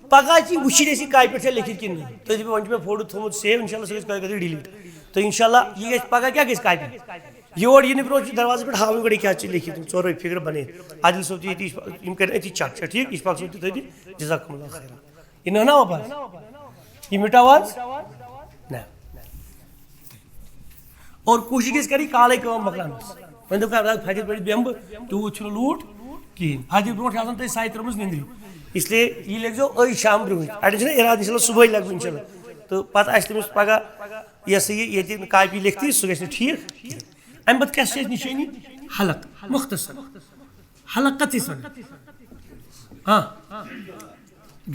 پگاہ چھِ وٕچھِنۍ أسۍ یہِ کاپہِ پٮ۪ٹھ چھا لیکھِتھ کِنہٕ نہٕ تُہۍ دٔپِو وۄنۍ چھُ مےٚ فوٹو تھوٚمُت سیو اِنشاء اللہ سُہ گژھِ کٲلۍ کٮ۪تھٕے ڈِلیٖٹ تہٕ اِنشاء اللہ یہِ گژھِ پگاہ کیٛاہ گژھِ کاپہِ یور یِنہٕ برونٛہہ چھُ دروازَس پٮ۪ٹھ ہاوٕنۍ گۄڈٕ یہِ کیٛاہ چھِ لیکھِتھ یِم ژورے فِگرٕ بَنٲیِتھ عادِل صٲب تہِ ییٚتی یِم کَرن أتی چَک چھا ٹھیٖک اِشفاق صٲب تہِ تٔتی جزاکُم اللہ خیرا یہِ نَناوا بَس یہِ مِٹاو حظ نہ اور کوٗشِش گژھِ کَرٕنۍ کالے کٲم مۄکلاونَس وۄنۍ دوٚپ فجر پٔرِتھ بیٚہمہٕ بہٕ تیوٗت چھُنہٕ لوٗٹ کِہیٖنۍ فجر برونٛٹھ چھِ آسان تۄہہِ سَے ترٛٲومٕژ نِندرِ اسلیے یہِ لیکھزیو أزۍ شام برونٛہٕے اَڑٮ۪ن چھِنہ اِرادٕ اِنشاء اللہ صُبحٲے لٮ۪کھٕ بہٕ اِنشاء اللہ تہٕ پَتہٕ آسہِ تٔمِس پگاہ یہِ ہسا یہِ ییٚتہِ نہٕ کاپی لیکھتٕے سُہ گژھِ نہٕ ٹھیٖک کِہیٖنۍ اَمہِ پَتہٕ کیٛاہ چھِ اَسہِ نِشٲنی حلق مُختصر حلق کَتھ ٲسۍ وَنان ہاں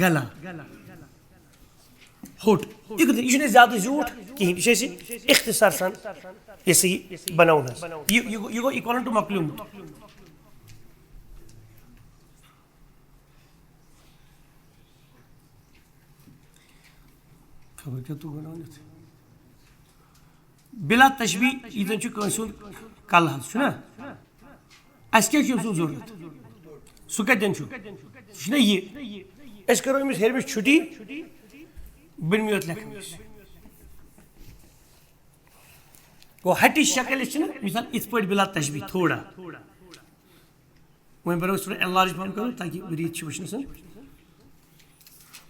گلا ہوٚٹ یہِ چھُنہٕ اَسہِ زیادٕ زیوٗٹھ کِہیٖنۍ یہِ چھُ اَسہِ اختصار سان یہِ ہسا یہِ بَناوُن حظ یہِ گوٚو اِکوَلَن ٹُو مۄکلیومُت خبر کیٛاہ توٚگ بَناونَتھ بِلا تشبی یہِ زَن چھُ کٲنٛسہِ ہُنٛد کَلہٕ حظ چھُنہ اَسہِ کیٛاہ چھُ أمۍ سُنٛد ضروٗرت سُہ کَتٮ۪ن چھُ سُہ چھُنہ یہِ أسۍ کَرو أمِس ہیٚرمِس چھُٹی بٔنمہِ یوت لیکھو أسۍ گوٚو ہٹِچ شکل یۄس چھِنہ مِثال یِتھ پٲٹھۍ بِلا تشبی تھوڑا وۄنۍ بَناوو أسۍ تھوڑا اینلارٕج پَہَم کَرو تاکہِ ریٖت چھِ وٕچھنَس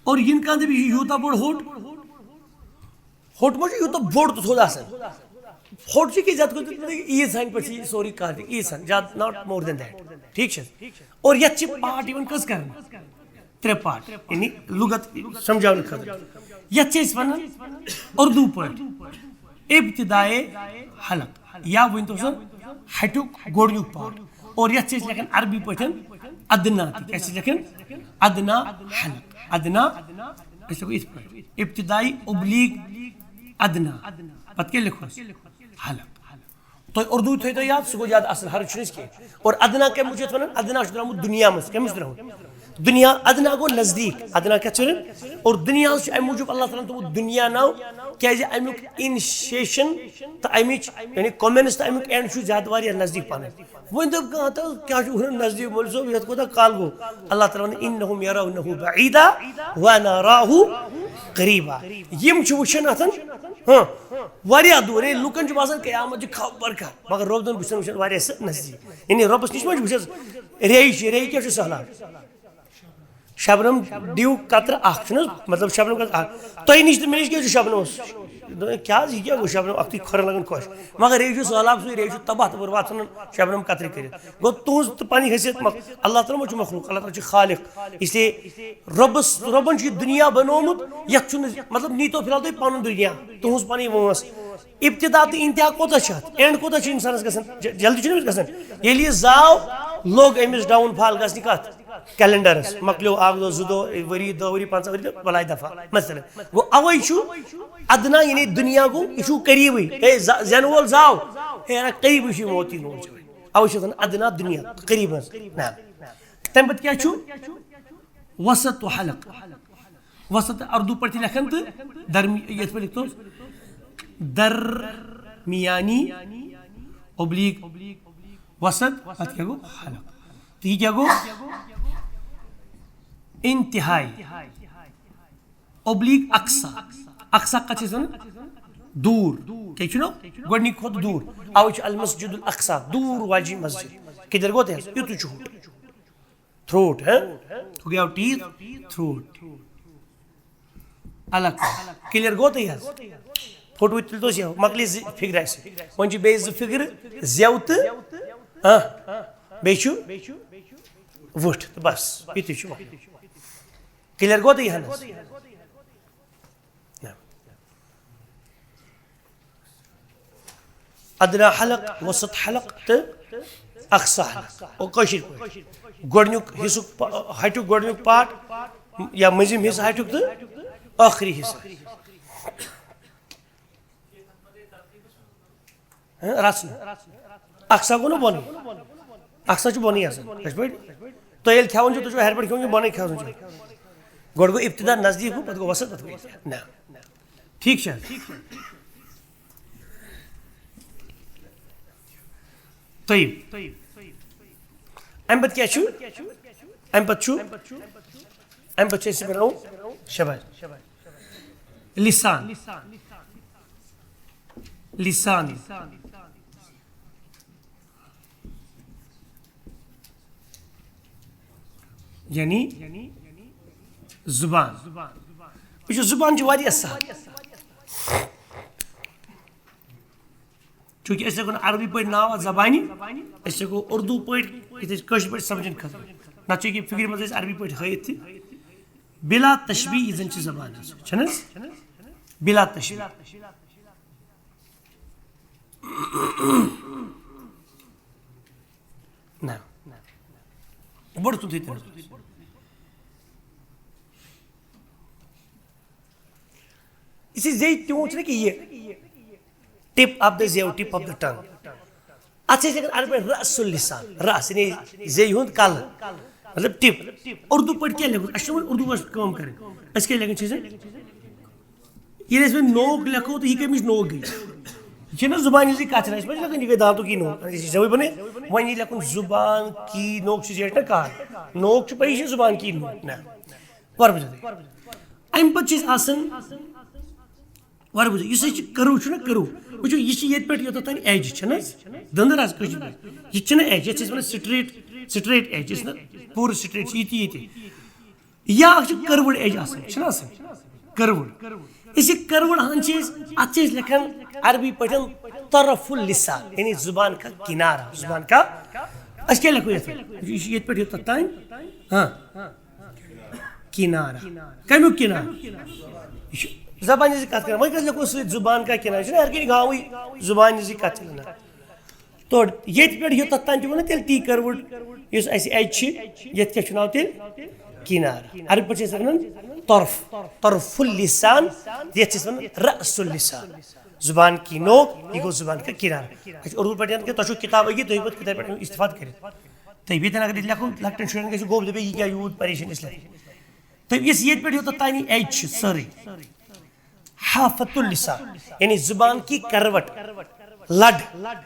اور یِنہٕ کانٛہہ دَپہِ یہِ چھُ یوٗتاہ بوٚڑ ہوٚٹ ہوٚٹ ما چھُ یوٗتاہ بوٚڑ تہٕ تھوٚد آسان ہوٚٹ چھُ کینٛہہ زیادٕ کھۄتہٕ عیٖژ ہَنہِ پٮ۪ٹھ چھِ یہِ سورُے کَتھ عیٖژ ہَن زیادٕ ناٹ مور دین دیٹ ٹھیٖک چھِ حظ اور یَتھ چھِ پاٹ یِوان کٔژ کَرنہٕ ترٛےٚ پاٹ یعنی لُغت سَمجھاونہٕ خٲطرٕ یَتھ چھِ أسۍ وَنان اُردو پٲٹھۍ ابتدائے حلق یا ؤنۍتو سا ہَٹیُک گۄڈنیُک پاٹ اور یَتھ چھِ أسۍ لیکھان عربی پٲٹھۍ ادنا تہِ کیٛاہ چھِ أسۍ لیکھان ادنا حلق ادنا أسۍ لیکھو یِتھ پٲٹھۍ ابتدائی اوبلیٖگ ادنا پَتہٕ کیٛاہ لیکھو أسۍ حلق تۄہہِ اُردو تھٲیتو یاد سُہ گوٚو زیادٕ اَصٕل حرٕج چھُنہٕ أسۍ کینٛہہ اور ادنا کَمہِ موٗجوٗب چھِ وَنان ادنا چھُ درٛامُت دُنیا منٛز کَمہِ چھُ درٛامُت دُنیا ادنا گوٚو نزدیٖک ادنا کیٛاہ چھِ وَنان اور دُنیاہَس چھُ اَمہِ موٗجوٗب اللہ تعالیٰ ہَن تھوٚمُت دُنیا ناو کیٛازِ اَمیُک اِنِشیشَن تہٕ اَمِچ یعنی کومینٕس تہٕ اَمیُک اینڈ چھُ زیادٕ واریاہ نزدیٖک پَہَن وۄنۍ دوٚپ کانٛہہ تہٕ کیٛاہ چھُ وَنان نزدیٖک مولوی صٲب یَتھ کوٗتاہ کال گوٚو اللہ تعالیٰ وَنان اِنَّهُمْ يَرَوْنَهُ بَعِیٖدًا وَنَرَاهُ قَریٖبًا یِم چھِ وٕچھان اَتھَن واریاہ دوٗر ہے لُکَن چھُ باسان قیامت چھِ خبر کَر مگر رۄب دۄن بہٕ چھُسَن وٕچھان واریاہ سُہ نزدیٖک یعنی رۄبَس نِش ما چھُ بہٕ چھَس ریٚیہِ چھِ ریٚیہِ کیٛاہ چھُ سہلاب شبنم ڈِو قطرٕ اَکھ چھُنہٕ حظ مطلب شبنم قطرٕ اَکھ تۄہہِ نِش تہٕ مےٚ نِش کیٛاہ چھُ شبنمَس کیٛاہ حظ یہِ کیٛاہ گوٚو شبنم اَکھتُے کھۄرَن لَگان خۄش مگر ریٚیہِ چھُ سہلاب سُے ریٚیہِ چھُ تباہ تَپٲرۍ وَتھ ژھٕنان شبنم قطرٕ کٔرِتھ گوٚو تُہٕنٛز تہٕ پَنٕنۍ حیثیت اللہ تعالیٰ ما چھُ مخلوق اللہ تعالیٰ چھُ خالق اسلیے رۄبَن چھُ یہِ دُنیا بَنومُت یَتھ چھُنہٕ مطلب نیٖتو فِلحال تُہۍ پَنُن دُنیا تُہٕنٛز پَنٕنۍ وٲنٛس ابتدا تہٕ اِنتہا کوتاہ چھُ اَتھ اینڈ کوتاہ چھُ اِنسانَس گژھان جلدی چھُنہٕ أمِس گژھان ییٚلہِ یہِ زاو لوٚگ أمِس ڈاوُن فال گژھنہِ کَتھ کیلنڈرَس مۄکلیو اَکھ دۄہ زٕ دۄہ ؤری دہ ؤری 15 ؤری تہٕ بَلاے دَفعہ مثلاً گوٚو اَوَے چھُ ادنا یعنی دُنیا گوٚو یہِ چھُو قریٖبٕے ہے زینہٕ وول زاو ہے نہ قریٖبٕے چھُ موتی موج اَوَے چھِ وَنان ادنا دُنیا قریٖب حظ نہ تَمہِ پَتہٕ کیٛاہ چھُ وسط و حلق وسط اردوٗ پٲٹھۍ تہِ لیکھان تہٕ یِتھ پٲٹھۍ لیکھتو درمیانی اوبلیٖگ وسط اَتھ کیٛاہ گوٚو حلق تہٕ یہِ کیٛاہ گوٚو اِنتِہائی اوبلیٖگ اقصا اقصا کَتھ چھِ أسۍ وَنان دوٗر کیٛاہ چھُنہ گۄڈنِکۍ کھۄتہٕ دوٗر اَوَے چھُ المسجد الاقصا دوٗر واجٮ۪ن مسجد کِدھر گوٚو تہِ حظ یُتُے چھُ ہوٚٹ تھرٛوٹ ہُہ گٔیو ٹیٖتھ تھرٛوٹ الگ کِلیر گوٚو تۄہہِ حظ فوٹو تُلۍ توس یہِ مۄکلے زٕ فِگرٕ اَسہِ وۄنۍ چھِ بیٚیہِ زٕ فِگرٕ زٮ۪و تہٕ بیٚیہِ چھُ وٕٹھ تہٕ بَس یُتُے چھُ کِلیر گوٚو تۄہہِ حظ ادنا حلق وسط حلق تہٕ اقصا حلق اور کٲشِر پٲٹھۍ گۄڈنیُک حصُک ہٹیُک گۄڈنیُک پارٹ یا مٔنٛزِم حصہٕ ہٹیُک تہٕ ٲخری حصہٕ رَژھنہٕ اکثا گوٚو نا بۄنٕے اکثا چھُ بۄنٕے آسان کٔژِ پٲٹھۍ تُہۍ ییٚلہِ کھٮ۪وان چھِو تُہۍ چھِو ہیٚرِ پٮ۪ٹھ کھٮ۪وان کِنہٕ بۄنٕے کھٮ۪وان چھِو گۄڈٕ گوٚو اِبتدا نزدیٖک ہُہ پَتہٕ گوٚو وسط پَتہٕ گوٚو نہ ٹھیٖک چھا طیب اَمہِ پَتہٕ کیٛاہ چھُ اَمہِ پَتہٕ چھُ أسۍ بَناوو شاباش لسان لسان یعنی زبان یہ زبان چھِ واریاہ سہل چوٗنٛکہِ أسۍ ہٮ۪کو نہٕ عربی پٲٹھۍ ناو اَتھ زبانہِ أسۍ ہٮ۪کو اُردو پٲٹھۍ یِتھ أسۍ کٲشِر پٲٹھۍ سَمجھِنہٕ خٲطرٕ نَتہٕ چھُ ییٚکیٛاہ فِکرِ منٛز أسۍ عربی پٲٹھۍ ہٲیِتھ تہِ بِلا تشبیٖح یہِ زَن چھِ زبان چھَنہٕ حظ بِلا تشبیٖح نہ بوٚڑ تُل تھٲیِو یہِ چھِ زیٚیہِ تیوٗت چھُنہ کہِ یہِ ٹِپ آف د زیو ٹِپ آف د ٹنگ اتھ چھِ أسۍ ہٮ۪کان عربی پٲٹھۍ رأس اللسان رأس یعنی زیٚیہِ ہُنٛد کلہٕ مطلب ٹِپ اردو پٲٹھۍ کیٛاہ لیکھو اَسہِ چھِ وۄنۍ اردوٗوس کٲم کَرٕنۍ أسۍ کیٛاہ لیکھان چھِ ییٚلہِ أسۍ وۄنۍ نوک لیکھو تہٕ یہِ کَمِچ نوک گٔے یہِ چھِنہ زُبانہِ ہِنٛزٕے کَتھ چھِنہ أسۍ ما چھِ لیکھان یہِ گٔے دانتُک یی نوک یہِ چھِ زٮ۪وٕے بَنٲیِتھ وۄنۍ یی لیکھُن زُبان کی نوک چھِ زیٹھ نہ کار نوک چھُ پَیی یہِ چھِ زُبان کی نوک نہ وَر بوٗزِو تُہۍ اَمہِ پَتہٕ چھِ أسۍ آسان وَر بوٗزِو یُس أسۍ یہِ کٔرٕو چھُنہ کٔرٕو وٕچھِو یہِ چھِ ییٚتہِ پٮ۪ٹھ یوٚتَتھ تانۍ ایج چھَنہٕ حظ دٔنٛدٕر حظ کٲشِر پٲٹھۍ یہِ تہِ چھِنہ ایج یَتھ چھِ أسۍ وَنان سٹریٹ ایج یُس نہٕ پوٗرٕ سٹریٹ چھِ یہِ تہِ یا اکھ چھِ کٔروٕڈ ایج آسان چھِنہ آسان کٔروٕڈ أسۍ یہِ کٔروٕڈ ہن چھِ أسۍ اَتھ چھِ أسۍ لیکھان عربی پٲٹھۍ طرف اللسان یعنی زُبان کا کنارہ زُبان کا أسۍ کیٛاہ لیکھو یَتھ یہِ چھِ ییٚتہِ پٮ۪ٹھ یوٚتَتھ تانۍ کنارہ کَمیُک کنارٕ یہِ چھُ زبانہِ ہِنٛزٕے کَتھ کَران وۄنۍ کَتھ لیکھو سۭتۍ زُبان کا کنارہ یہِ چھُنہ ہر کُنہِ گامٕے زُبانہِ ہِنٛزٕے کَتھ چھِ وَنان توڑ ییٚتہِ پٮ۪ٹھ یوٚتَتھ تانۍ چھِ وَنان تیٚلہِ تی کٔروٕڈ یُس اَسہِ ایج چھِ یَتھ کیٛاہ چھُ ناو تیٚلہِ kinara. Arbi păi ce se văd? Torful lisan, diye ce se văd? Ra'sul lisan. Zuban ki nok, ego zuban ka kinara. Urdu păi ce to şu kitabı ki to ibet kitabı păi istifad kare. To ibet na kadar lakun laktan şuran ke şu gob de be ya yud parishan islam. To yes yet păi to tani age sorry. Hafatul lisan. Yani zuban ki karvat. Lad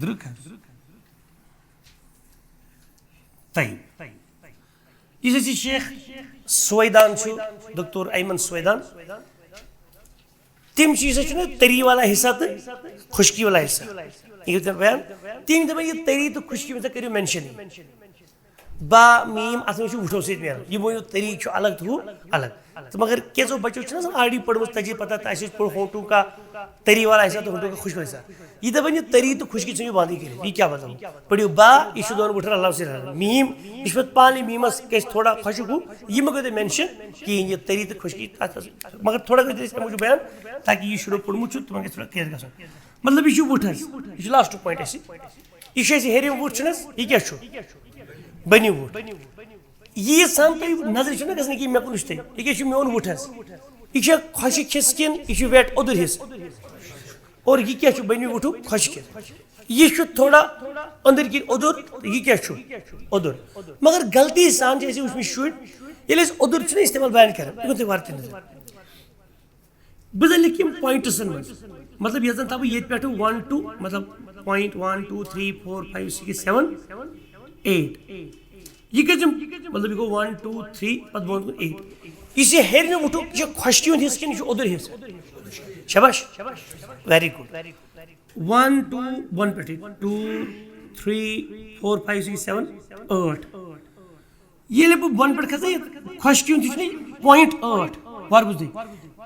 درک طيب یہ شیخ سویدان دکتور ایمن سویدان تم چیز تری والا حصہ تو خشکی والا حصہ یہ بیان تم دپان یہ تری تو خشکی میں کرو مینشن با میم ات میں وٹھو سی نیران یہ ونو تری الگ تو الگ تو مگر کیسو بچو آلریڈی پڑھمت تجھے پتہ تھی پڑھ ہونٹوں کا تری والا حصہ تو ہونٹوں کا خشک والا حصہ یہ دپان یہ تری تو خشکی ثھو باندھی کر یہ کیا مطلب پڑھو با یہ دون وٹھن اللہ سے میم یہ پہ پانے میمس گھس تھوڑا خشک ہو یہ مہ کرو مینشن کہین یہ تری تو خشکی مگر تھوڑا کرو اس موجود بیان تاکہ یہ شروع پڑھمت تمہیں گھس تھوڑا کلیئر گھن مطلب یہ وٹ حظ یہ لاسٹ پوائنٹ اس یہ ہیرم وٹ چھ یہ کیا بنی وٹ یہ سان تھی نظر چھ گھن کہ مے کن وچھ یہ میون وٹ حظ یہ خشک حصہ کن یہ ویٹ ادر حصہ اور یہ کیا بنی وٹو خشک یہ تھوڑا اندر کن ادر یہ کیا ادر مگر غلطی سان وچ شر یل ادر استعمال بیان کر تھی وارت نظر بہ لکھ پوائنٹسن من مطلب یہ زن تھو یہ پہ 1 to مطلب پوائنٹ 1 2 3 4 5 6 7 8 یہ کتم مطلب یہ گو 1 2 3 پتہ بون 8 یہ ہیر میں وٹو یہ خشکی ہند حصہ کن یہ ادر حصہ شباش ویری گڈ 1 2 1 پہ 2 3 4 5 6 7 8 یہ بہ 1 پہ کھسا خشکی ہند پوائنٹ 8 وار بوزھ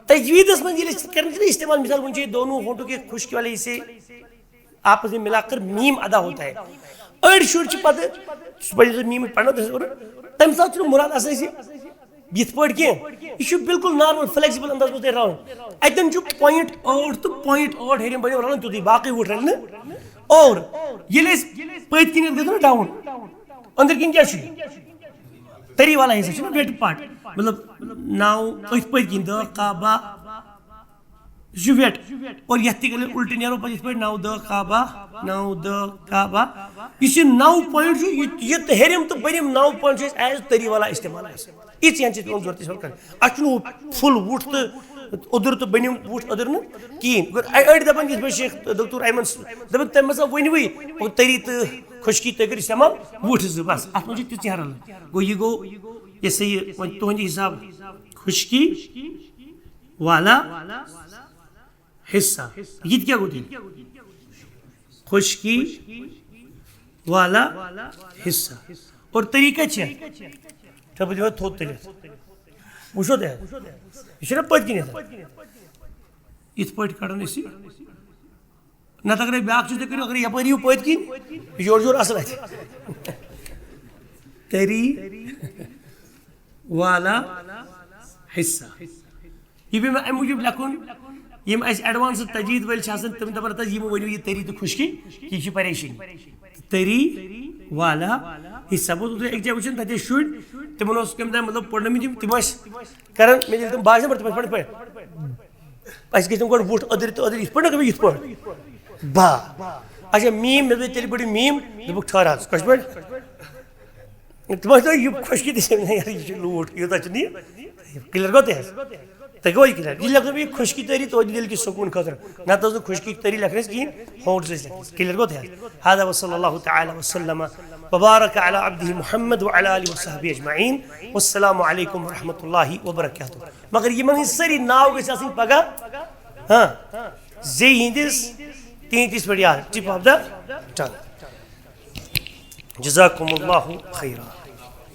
تجویدس من کرنے استعمال مثال ون دونوں ہونٹوں کے خشکی والے حصے آپس میں ملا کر میم ادا ہوتا ہے اڑ شر پتہ میم پڑھنا تمہ سات مراد آسان یت پہ کی یہ بالکل نارمل فلیکسیبل انداز مجھے راؤنڈ اتن پوائنٹ 8 تو پوائنٹ 8 ہیرم بنو رلان تیوتھے باقی وٹ رل اور یل پت کن گھو نا ڈاؤن اندر کن کیا تری والا حصہ ویٹ پارٹ مطلب 9 ات پت کن 10 کا با یہ ویٹ اور یہ تھی الٹہ نیرو پہ یہ 9 10 کا با 9 10 کا با یہ 9 پوائنٹ یہ ہیرم تو بنم 9 پوائنٹ ایز تری والا استعمال یہ ضرورت استعمال کر اتھ فل وٹ تو ادر تو بنم وٹ ادر نا کہین اڑ دپان یہ شیخ دکتور ایمن دپان تم ہسا ونوی تری تو خشکی تھی کر استعمال وٹ زٕ بس ات مجھے تیتھی رل گو یہ گو یہ صحیح تہند حساب خشکی والا حصہ یہ کیا گو تیل خشکی والا حصہ اور طریقہ چھ تھوت تلت وچھو تہ یہ پت کن ات پہ کڑان اس نت اگر بیاکھ تھی کرو اگر یپر یو پت کن یور یور اصل ات تری والا حصہ یہ بھی ام موجود لکھن یم اس ایڈوانس تجوید ول تم دپان یہ ونو یہ تری تو خشکی یہ پریشانی تری والا حصہ بہت ایک جائے وچن تتہ شر تمن کم تام مطلب پڑھنمت تم کران مے تم باسان پہ تم پہ اس گھن گوڑ وٹ ادر تو ادر یہ پہ یہ پہ با اچھا میم مے تیل پڑھ میم دپک ٹھہر حظ کش پہ تم یہ خشکی تھی لوٹ یوتہ کلیئر گو تہ تھی گو یہ کلیئر یہ لکھن یہ خشکی تری تو دل کی سکون خاطر نہ تو خشکی تری لکھنس کہین ہونٹ سے کلیئر گو تہ هذا وصلی اللہ تعالی وسلم وبارک علی عبدہ محمد وعلی آلہ وصحبہ اجمعین والسلام علیکم ورحمۃ اللہ وبرکاتہ مگر یہ ساری ناو گھس آسن پگہ ہاں زی ہندس تینتس پہ یاد ٹپ آف دا ٹنگ جزاکم اللہ خیرا